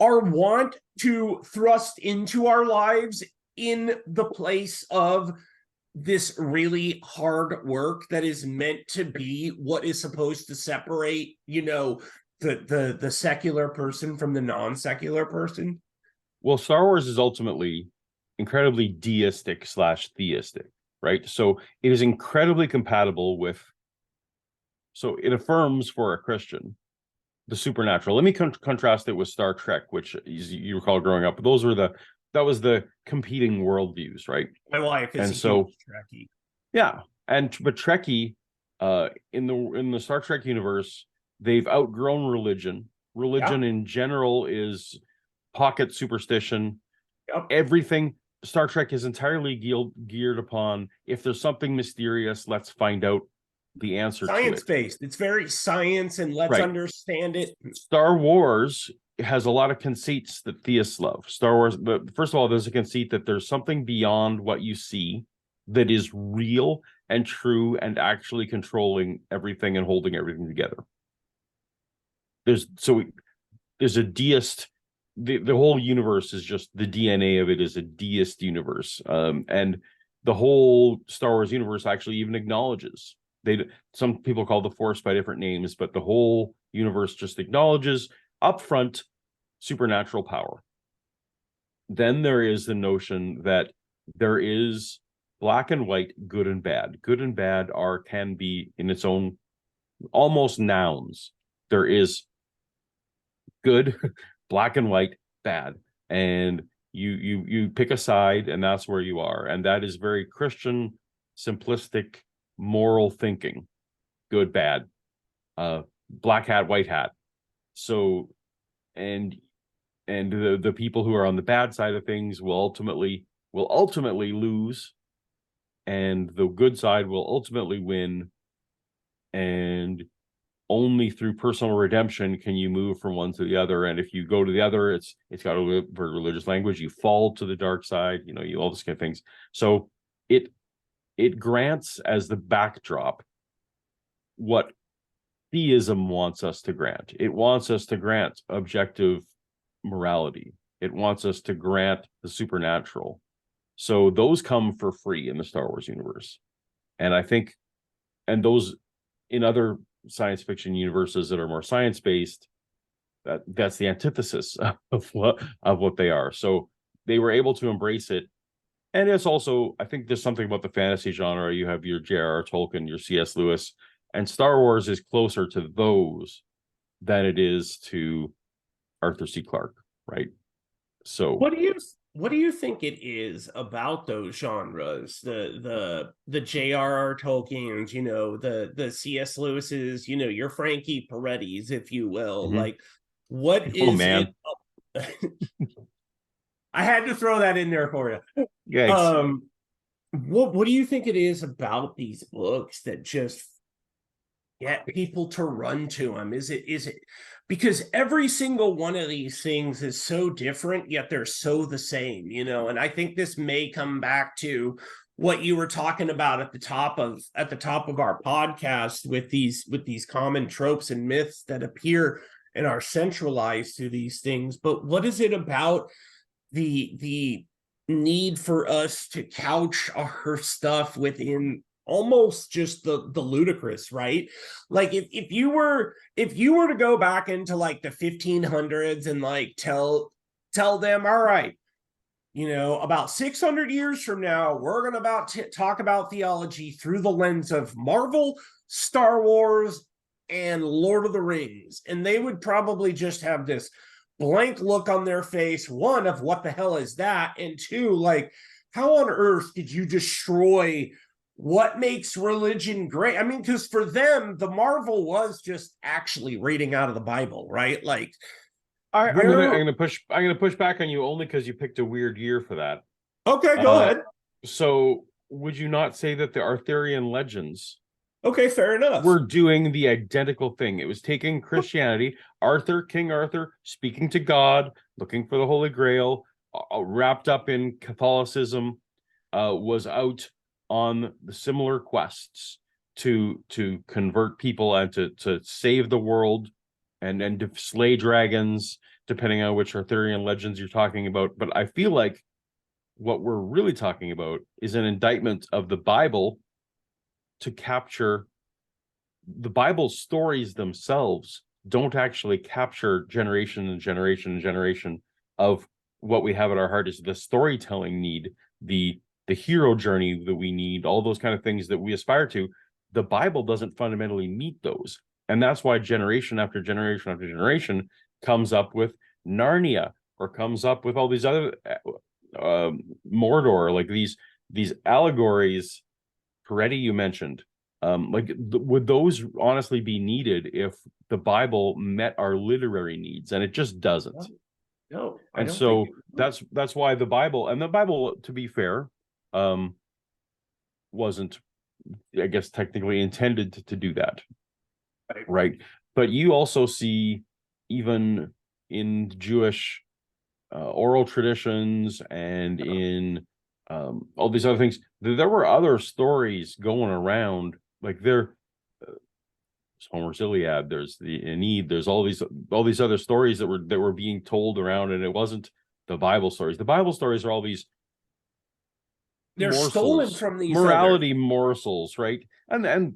want to thrust into our lives in the place of this really hard work that is meant to be what is supposed to separate, the secular person from the non-secular person? Well, Star Wars is ultimately incredibly deistic / theistic, right? So it is incredibly compatible with, so it affirms for a Christian the supernatural. Let me contrast it with Star Trek, which you recall growing up. That was the competing worldviews, right? My wife is and so Trekkie. Yeah, but Trekkie, in the Star Trek universe, they've outgrown religion. Religion in general is pocket superstition. Everything Star Trek is entirely geared upon, if there's something mysterious, let's find out the answer to it. Science-based. It's very science, and let's understand it. Star Wars has a lot of conceits that theists love. Star Wars, but first of all, there's a conceit that there's something beyond what you see that is real and true and actually controlling everything and holding everything together. There's a deist. The whole universe is just, the DNA of it is a deist universe, and the whole Star Wars universe actually even acknowledges, some people call the Force by different names, but the whole universe just acknowledges upfront supernatural power. Then there is the notion that there is black and white, good and bad. Good and bad can be in its own almost nouns. There is good, black and white, bad, and you pick a side, and that's where you are. And that is very Christian, simplistic, moral thinking. Good, bad, black hat, white hat. So, and the people who are on the bad side of things will ultimately lose, and the good side will ultimately win. And only through personal redemption can you move from one to the other. And if you go to the other, it's got a very religious language. You fall to the dark side. You all this kind of things. So it grants as the backdrop what theism wants us to grant. It wants us to grant objective morality. It wants us to grant the supernatural. So those come for free in the Star Wars universe. And I think and those in other science fiction universes that are more science-based, that's the antithesis of what they are. So they were able to embrace it. And it's also, I think there's something about the fantasy genre. You have your J.R.R. Tolkien, your C.S. Lewis, and Star Wars is closer to those than it is to Arthur C. Clarke, right? So what do you think it is about those genres? The J.R.R. Tolkien's, the C.S. Lewis's, your Frankie Peretti's, if you will. Like, what is it? I had to throw that in there for you. Yikes. What do you think it is about these books that just get people to run to them? Is it because every single one of these things is so different, yet they're so the same, and I think this may come back to what you were talking about at the top of our podcast with these common tropes and myths that appear and are centralized to these things. But what is it about the need for us to couch our stuff within almost just the ludicrous, right? Like if you were to go back into like the 1500s and like tell them, all right, about 600 years from now, we're going to talk about theology through the lens of Marvel, Star Wars, and Lord of the Rings, and they would probably just have this blank look on their face, one, of what the hell is that, and two, like, how on earth did you destroy what makes religion great? I mean, because for them, the Marvel was just actually reading out of the Bible, right? Like, I'm gonna push back on you only because you picked a weird year for that. Okay, go ahead. So would you not say that the Arthurian legends, okay, fair enough, were doing the identical thing? It was taking Christianity, King Arthur speaking to God, looking for the Holy Grail, wrapped up in Catholicism, was out on the similar quests to convert people and to save the world and to slay dragons, depending on which Arthurian legends you're talking about. But I feel like what we're really talking about is an indictment of the Bible to capture the Bible stories themselves don't actually capture generation and generation and generation of what we have at our heart is the storytelling need, the hero journey that we need, all those kind of things that we aspire to. The Bible doesn't fundamentally meet those. And that's why generation after generation after generation comes up with Narnia or comes up with all these other Mordor, like these allegories. Peretti, you mentioned. Would those honestly be needed if the Bible met our literary needs? And it just doesn't. No. And so that's why the Bible, to be fair, wasn't, I guess, technically intended to do that. Right. But you also see, even in Jewish oral traditions and in all these other things, there were other stories going around. Like there's Homer's Iliad, there's the Aeneid, there's all these other stories that were being told around, and it wasn't the Bible stories. The Bible stories are all these, they're morsels, stolen from these morality morsels, right? And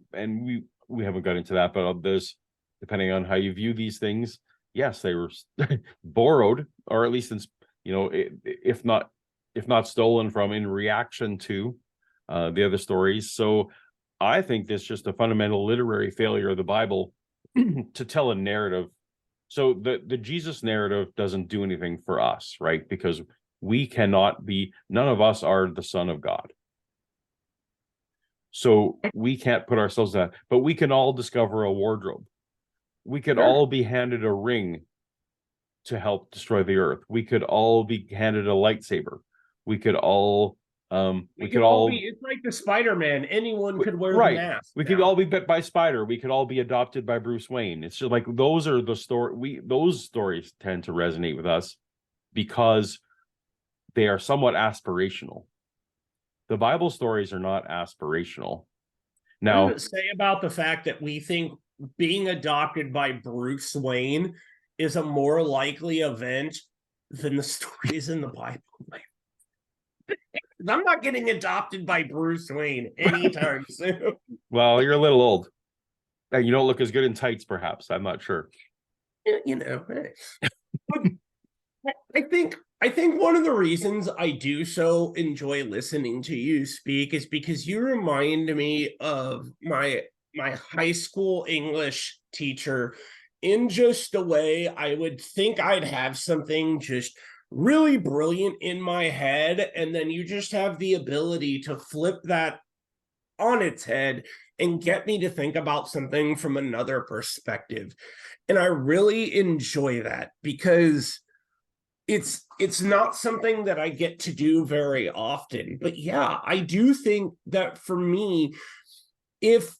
we haven't got into that, but there's, depending on how you view these things, yes, they were borrowed, or at least if not stolen from, in reaction to the other stories. So I think this is just a fundamental literary failure of the Bible to tell a narrative. So the Jesus narrative doesn't do anything for us, right? Because we cannot be, none of us are the Son of God. So we can't put ourselves in that, but we can all discover a wardrobe. We could all be handed a ring to help destroy the earth. We could all be handed a lightsaber. We could all it's like the Spider-Man. Anyone could wear the mask. We could all be bit by Spider. We could all be adopted by Bruce Wayne. It's just like those are the story. Those stories tend to resonate with us because they are somewhat aspirational. The Bible stories are not aspirational. Now, what does it say about the fact that we think being adopted by Bruce Wayne is a more likely event than the stories in the Bible? I'm not getting adopted by Bruce Wayne anytime soon. Well, you're a little old. You don't look as good in tights, perhaps. I'm not sure. You know, but I think one of the reasons I do so enjoy listening to you speak is because you remind me of my high school English teacher in just a way I would think I'd have something just really brilliant in my head, and then you just have the ability to flip that on its head and get me to think about something from another perspective. And I really enjoy that because it's not something that I get to do very often. But yeah, I do think that for me, if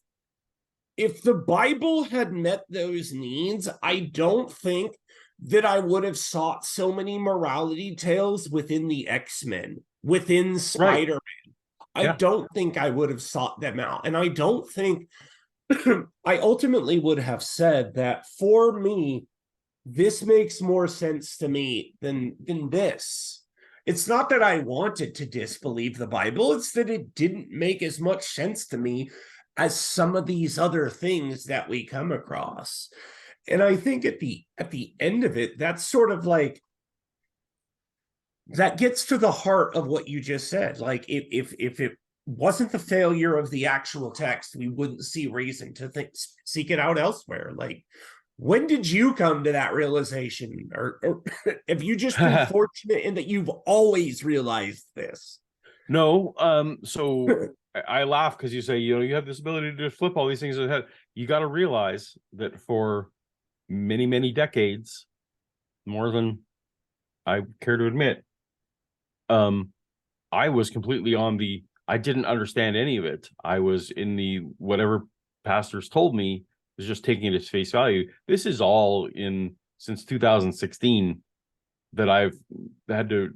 the Bible had met those needs, I don't think that I would have sought so many morality tales within the X-Men, within Right. Spider-Man. I Yeah. don't think I would have sought them out. And I don't think I ultimately would have said that for me, this makes more sense to me than this. It's not that I wanted to disbelieve the Bible, it's that it didn't make as much sense to me as some of these other things that we come across. And I think at the end of it, that's sort of like that gets to the heart of what you just said. Like if it wasn't the failure of the actual text, we wouldn't see reason to seek it out elsewhere. Like, when did you come to that realization, or have you just been fortunate in that you've always realized this? No, so I laugh because you say, you have this ability to flip all these things in the head. You got to realize that for many, many decades, more than I care to admit, I was completely I didn't understand any of it. I was in the whatever pastors told me, was just taking it as face value. This is all since 2016 that I've had to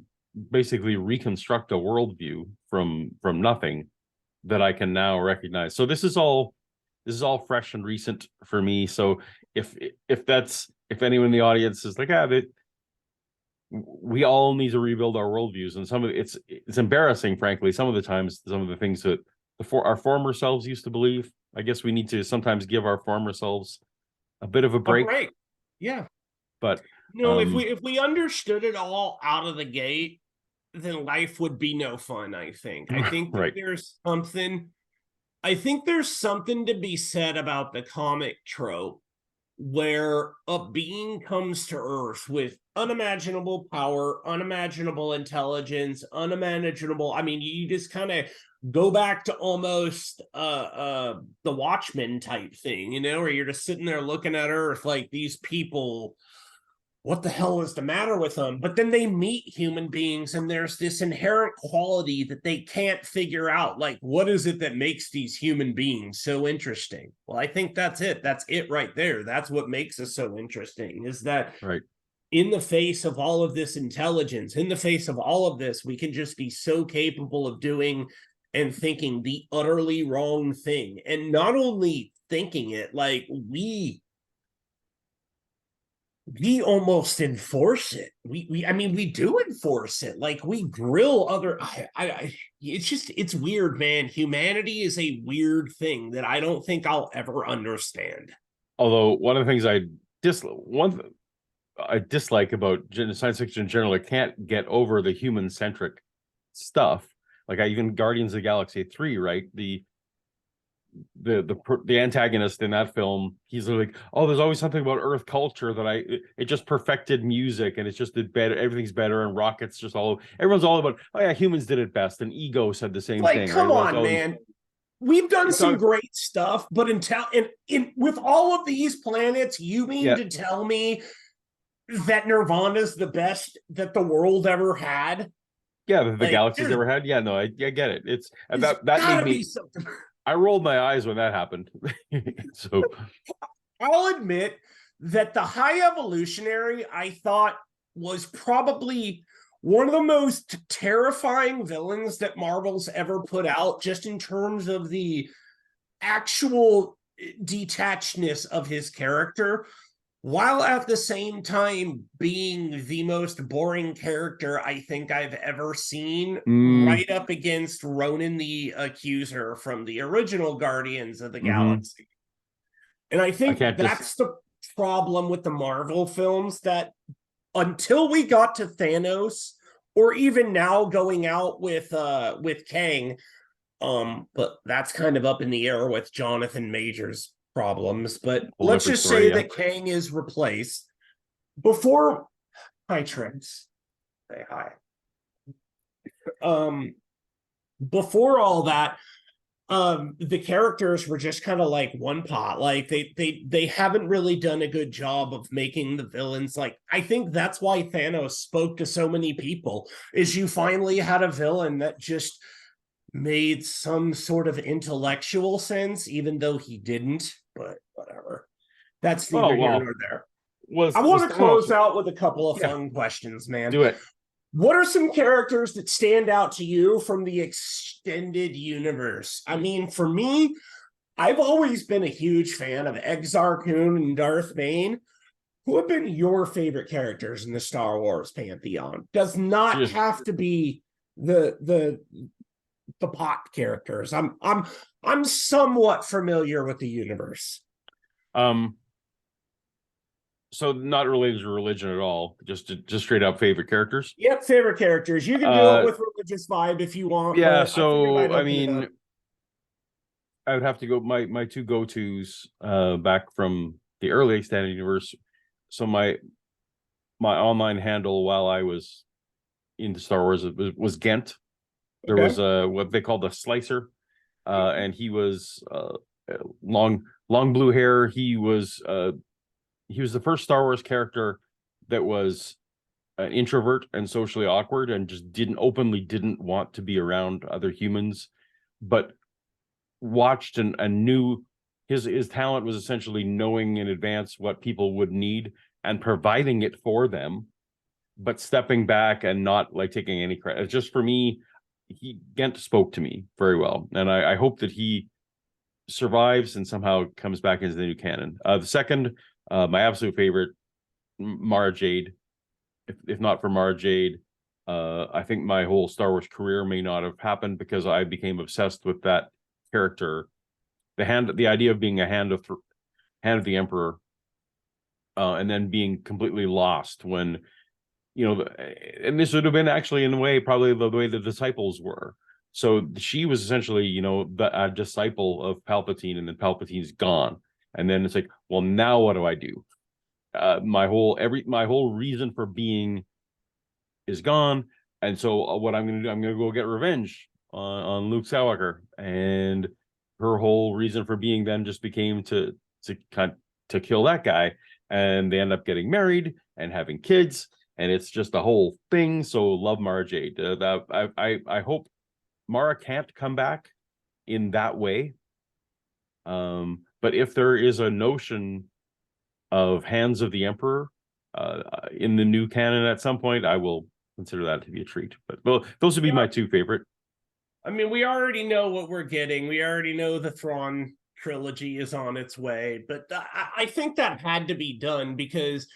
basically reconstruct a worldview from nothing that I can now recognize. So this is all fresh and recent for me. So if anyone in the audience is like, we all need to rebuild our worldviews, and some of it's embarrassing, frankly. Some of the times, some of the things that our former selves used to believe. I guess we need to sometimes give our former selves a bit of a break. Right. Yeah. But if we understood it all out of the gate, then life would be no fun. I think right. I think there's something to be said about the comic trope where a being comes to Earth with unimaginable power, unimaginable intelligence, unimaginable. I mean, you just kind of go back to almost the Watchmen type thing, where you're just sitting there looking at Earth like these people, what the hell is the matter with them? But then they meet human beings and there's this inherent quality that they can't figure out. Like, what is it that makes these human beings so interesting? Well, I think that's it. That's it right there. That's what makes us so interesting, is that right. in the face of all of this intelligence, in the face of all of this, we can just be so capable of doing and thinking the utterly wrong thing. And not only thinking it, like we almost enforce it. I mean, we do enforce it. Like, we grill other. It's weird, man. Humanity is a weird thing that I don't think I'll ever understand. Although one of the things I dislike about science fiction in general, I can't get over the human centric stuff. Like even Guardians of the Galaxy 3, right? The antagonist in that film, he's like, oh, there's always something about Earth culture that it just perfected music, and it's just better, everything's better, and rockets everyone's all about, oh yeah, humans did it best, and Ego said the same thing. Come right? on, man. We've done some great stuff, but with all of these planets, you mean to tell me that Nirvana's the best that the world ever had? Yeah, the galaxy's ever had. Yeah, no, I get it. It's that made me. I rolled my eyes when that happened. So I'll admit that the High Evolutionary, I thought, was probably one of the most terrifying villains that Marvel's ever put out, just in terms of the actual detachedness of his character. while at the same time being the most boring character I think I've ever seen, right up against Ronan the Accuser from the original Guardians of the Galaxy. And I think that's the problem with the Marvel films, that until we got to Thanos, or even now going out with Kang, but that's kind of up in the air with Jonathan Majors' problems. But let's just say that Kang is replaced. Before, hi Trix, say hi. Before all that, the characters were just kind of like one pot. Like they haven't really done a good job of making the villains. Like, I think that's why Thanos spoke to so many people, is you finally had a villain that just made some sort of intellectual sense, even though he didn't. But whatever, that's neither here nor there. I want to close out with a couple of fun questions, man. Do it. What are some characters that stand out to you from the extended universe? I mean, for me, I've always been a huge fan of Exar Kun and Darth Bane. Who have been your favorite characters in the Star Wars pantheon? Does not have to be the pot characters. I'm somewhat familiar with the universe. So not related to religion at all, just straight up favorite characters. Yep, favorite characters. You can do it with religious vibe if you want. Yeah, so I mean, I would have to go my two go-tos back from the early extended universe. So my online handle while I was into Star Wars was Gent. There was what they called a slicer, and he was long blue hair. He was the first Star Wars character that was an introvert and socially awkward and just didn't want to be around other humans, but watched and knew his talent was essentially knowing in advance what people would need and providing it for them, but stepping back and not like taking any credit. Just for me, Gent spoke to me very well, and I hope that he survives and somehow comes back into the new canon. The second, my absolute favorite, Mara Jade. If not for Mara Jade, I think my whole Star Wars career may not have happened, because I became obsessed with that character. The idea of being a hand of the Emperor, and then being completely lost when, and this would have been actually in a way probably the way the disciples were. So she was essentially, a disciple of Palpatine, and then Palpatine's gone. And then it's like, well, now what do I do? My whole reason for being is gone. And so what I'm going to do, I'm going to go get revenge on Luke Skywalker. And her whole reason for being then just became to kill that guy. And they end up getting married and having kids. And it's just a whole thing. So love Mara Jade. I hope Mara can't come back in that way. But if there is a notion of Hands of the Emperor in the new canon at some point, I will consider that to be a treat. But well, those would be my two favorite. I mean, we already know what we're getting. We already know the Thrawn trilogy is on its way. But I think that had to be done because,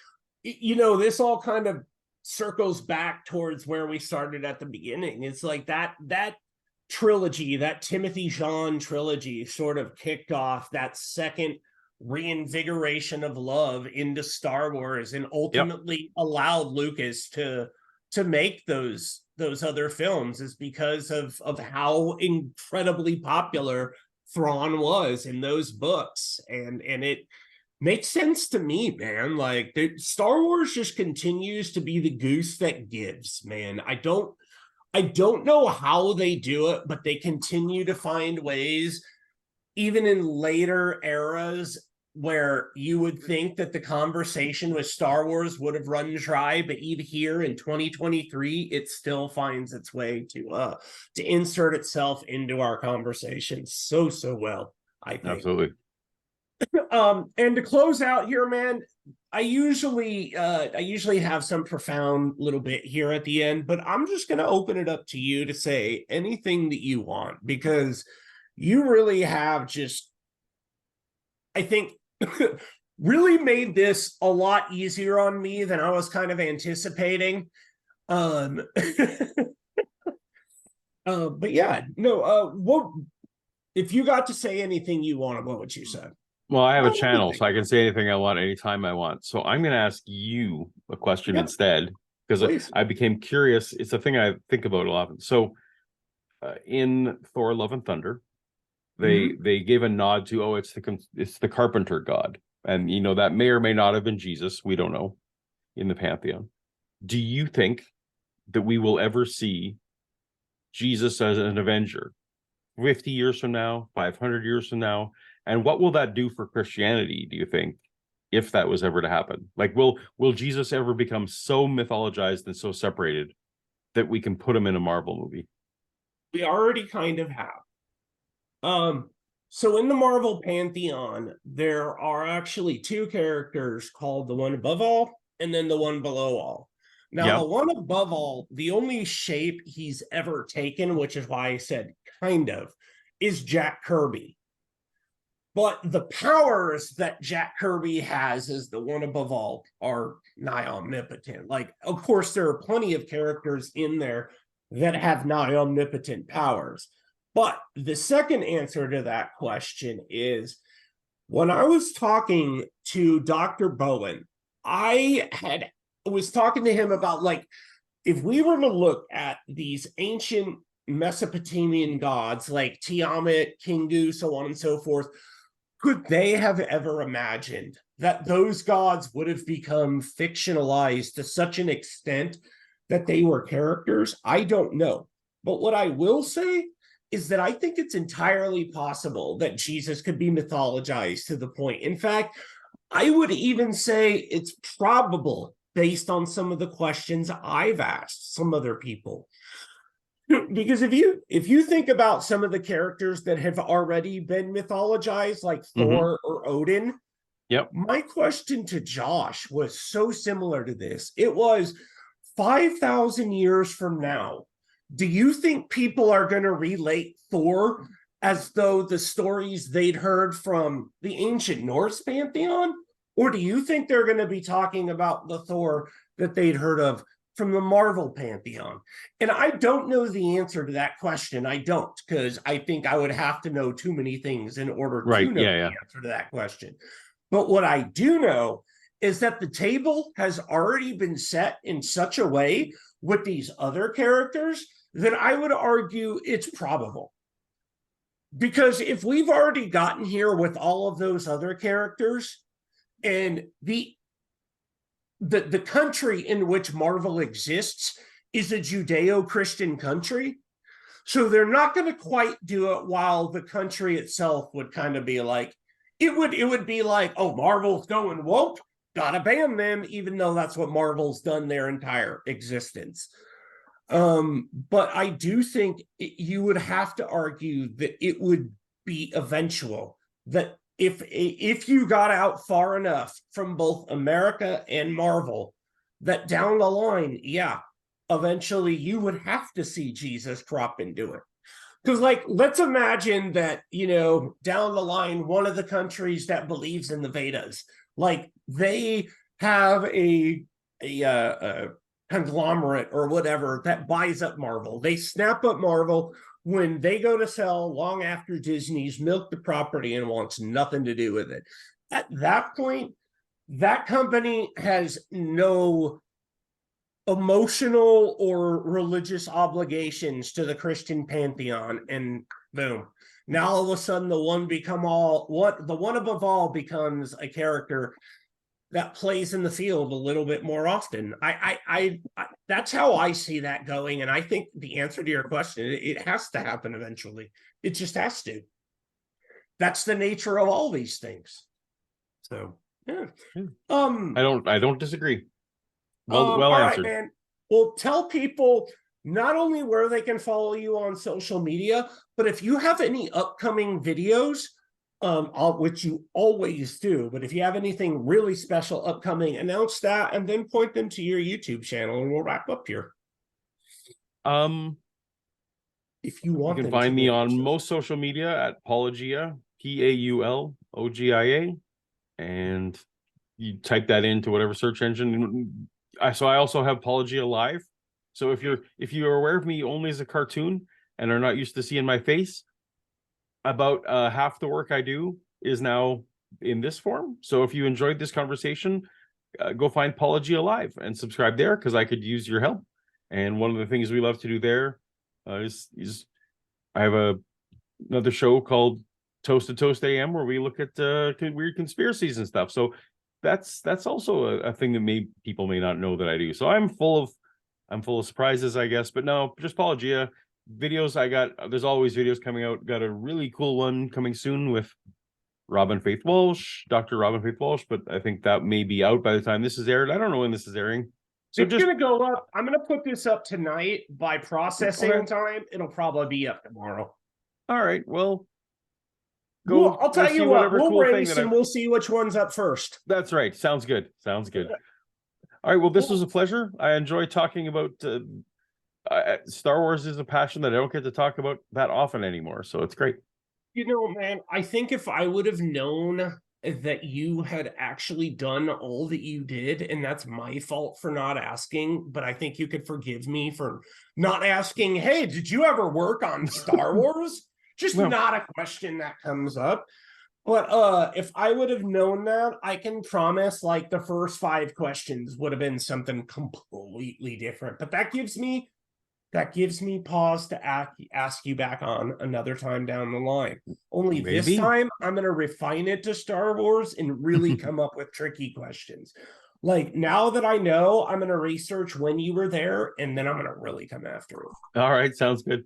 this all kind of circles back towards where we started at the beginning. It's like that trilogy, that Timothy Zahn trilogy, sort of kicked off that second reinvigoration of love into Star Wars, and ultimately allowed Lucas to make those other films, is because of how incredibly popular Thrawn was in those books. And it makes sense to me, man. Like, Star Wars just continues to be the goose that gives, man. I don't know how they do it, but they continue to find ways, even in later eras, where you would think that the conversation with Star Wars would have run dry, but even here in 2023, it still finds its way to insert itself into our conversation so well, I think. Absolutely. And to close out here, man, I usually have some profound little bit here at the end, but I'm just going to open it up to you to say anything that you want, because you really have just, I think, really made this a lot easier on me than I was kind of anticipating. But yeah, no, what if you got to say anything you want, what would you say? Well, I have a Not channel, so anything. I can say anything I want anytime I want. So I'm going to ask you a question Yeah, instead, because please. I became curious. It's a thing I think about a lot. So in Thor: Love and Thunder, Mhm. they gave a nod to, oh, it's the carpenter god, and you know that may or may not have been Jesus. We don't know in the pantheon. Do you think that we will ever see Jesus as an avenger 50 years from now, 500 years from now? And what will that do for Christianity, do you think, if that was ever to happen? Like, will Jesus ever become so mythologized and so separated that we can put him in a Marvel movie? We already kind of have. So in the Marvel pantheon, there are actually two characters called the one above all and then the one below all. Now, the Yep. one above all, the only shape he's ever taken, which is why I said kind of, is Jack Kirby. But the powers that Jack Kirby has as the one above all are nigh omnipotent. Like, of course, there are plenty of characters in there that have nigh omnipotent powers. But the second answer to that question is when I was talking to Dr. Bowen, I was talking to him about like if we were to look at these ancient Mesopotamian gods like Tiamat, Kingu, so on and so forth, could they have ever imagined that those gods would have become fictionalized to such an extent that they were characters? I don't know. But what I will say is that I think it's entirely possible that Jesus could be mythologized to the point. In fact, I would even say it's probable based on some of the questions I've asked some other people. Because if you think about some of the characters that have already been mythologized, like Mm-hmm. Thor or Odin, Yep. my question to Josh was so similar to this. It was 5,000 years from now, do you think people are going to relate Thor as though the stories they'd heard from the ancient Norse pantheon? Or do you think they're going to be talking about the Thor that they'd heard of from the Marvel pantheon? And I don't know the answer to that question. I don't, because I think I would have to know too many things in order Right. to know Yeah. the Yeah. answer to that question. But what I do know is that the table has already been set in such a way with these other characters that I would argue it's probable. Because if we've already gotten here with all of those other characters and the country in which Marvel exists is a Judeo-Christian country, so they're not going to quite do it while the country itself would kind of be like, it would be like, oh, Marvel's going woke, gotta ban them, even though that's what Marvel's done their entire existence. But I do think you would have to argue that it would be eventual that if you got out far enough from both America and Marvel, that down the line, yeah, eventually you would have to see Jesus crop into it. Because, like, let's imagine that, down the line, one of the countries that believes in the Vedas, like, they have a conglomerate or whatever that buys up Marvel. They snap up Marvel when they go to sell long after Disney's milked the property and wants nothing to do with it. At that point, that company has no emotional or religious obligations to the Christian pantheon, and boom. Now all of a sudden the one above all becomes a character that plays in the field a little bit more often. I that's how I see that going, and I think the answer to your question, it has to happen eventually. It just has to. That's the nature of all these things. So yeah. I don't disagree. Well All right, answered. man. Well, tell people not only where they can follow you on social media, but if you have any upcoming videos, which you always do, but if you have anything really special upcoming, announce that and then point them to your YouTube channel, and we'll wrap up here. Um, If you you want can them to. find me on most social media at Paulogia, Paulogia, and you type that into whatever search engine. So I also have Paulogia Live. So if you're aware of me only as a cartoon and are not used to seeing my face, about half the work I do is now in this form. So if you enjoyed this conversation, go find Paulogia Live and subscribe there, because I could use your help. And one of the things we love to do there is I have another show called Toast to Toast AM, where we look at weird conspiracies and stuff. So that's also a thing that people may not know that I do. So I'm full of surprises, I guess. But no, just Paulogia videos. There's always videos coming out. Got a really cool one coming soon with Robin Faith Walsh, Dr. Robin Faith Walsh, but I think that may be out by the time this is aired. I don't know when this is airing. So it's gonna go up. I'm gonna put this up tonight. By processing time, it'll probably be up tomorrow. All right. Well, I'll tell you what. We'll race and we'll see which one's up first. That's right. Sounds good. All right. Well, this was a pleasure. I enjoy talking about Star Wars. Is a passion that I don't get to talk about that often anymore. So it's great. You know, man, I think if I would have known that you had actually done all that you did, and that's my fault for not asking, but I think you could forgive me for not asking, hey, did you ever work on Star Wars? Just not a question that comes up. But if I would have known that, I can promise like the first 5 questions would have been something completely different. But that gives me pause to ask you back on another time down the line. Only Maybe. This time, I'm going to refine it to Star Wars and really come up with tricky questions. Like, now that I know, I'm going to research when you were there, and then I'm going to really come after it. All right, sounds good.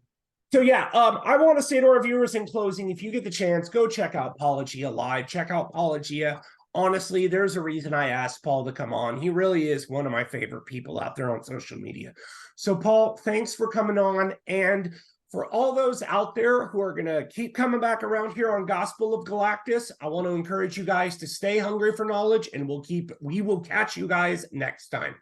So yeah, I want to say to our viewers in closing, if you get the chance, go check out Paulogia Live. Check out Paulogia. Honestly, there's a reason I asked Paul to come on. He really is one of my favorite people out there on social media. So Paul, thanks for coming on. And for all those out there who are going to keep coming back around here on Gospel of Galactus, I want to encourage you guys to stay hungry for knowledge, and we will catch you guys next time.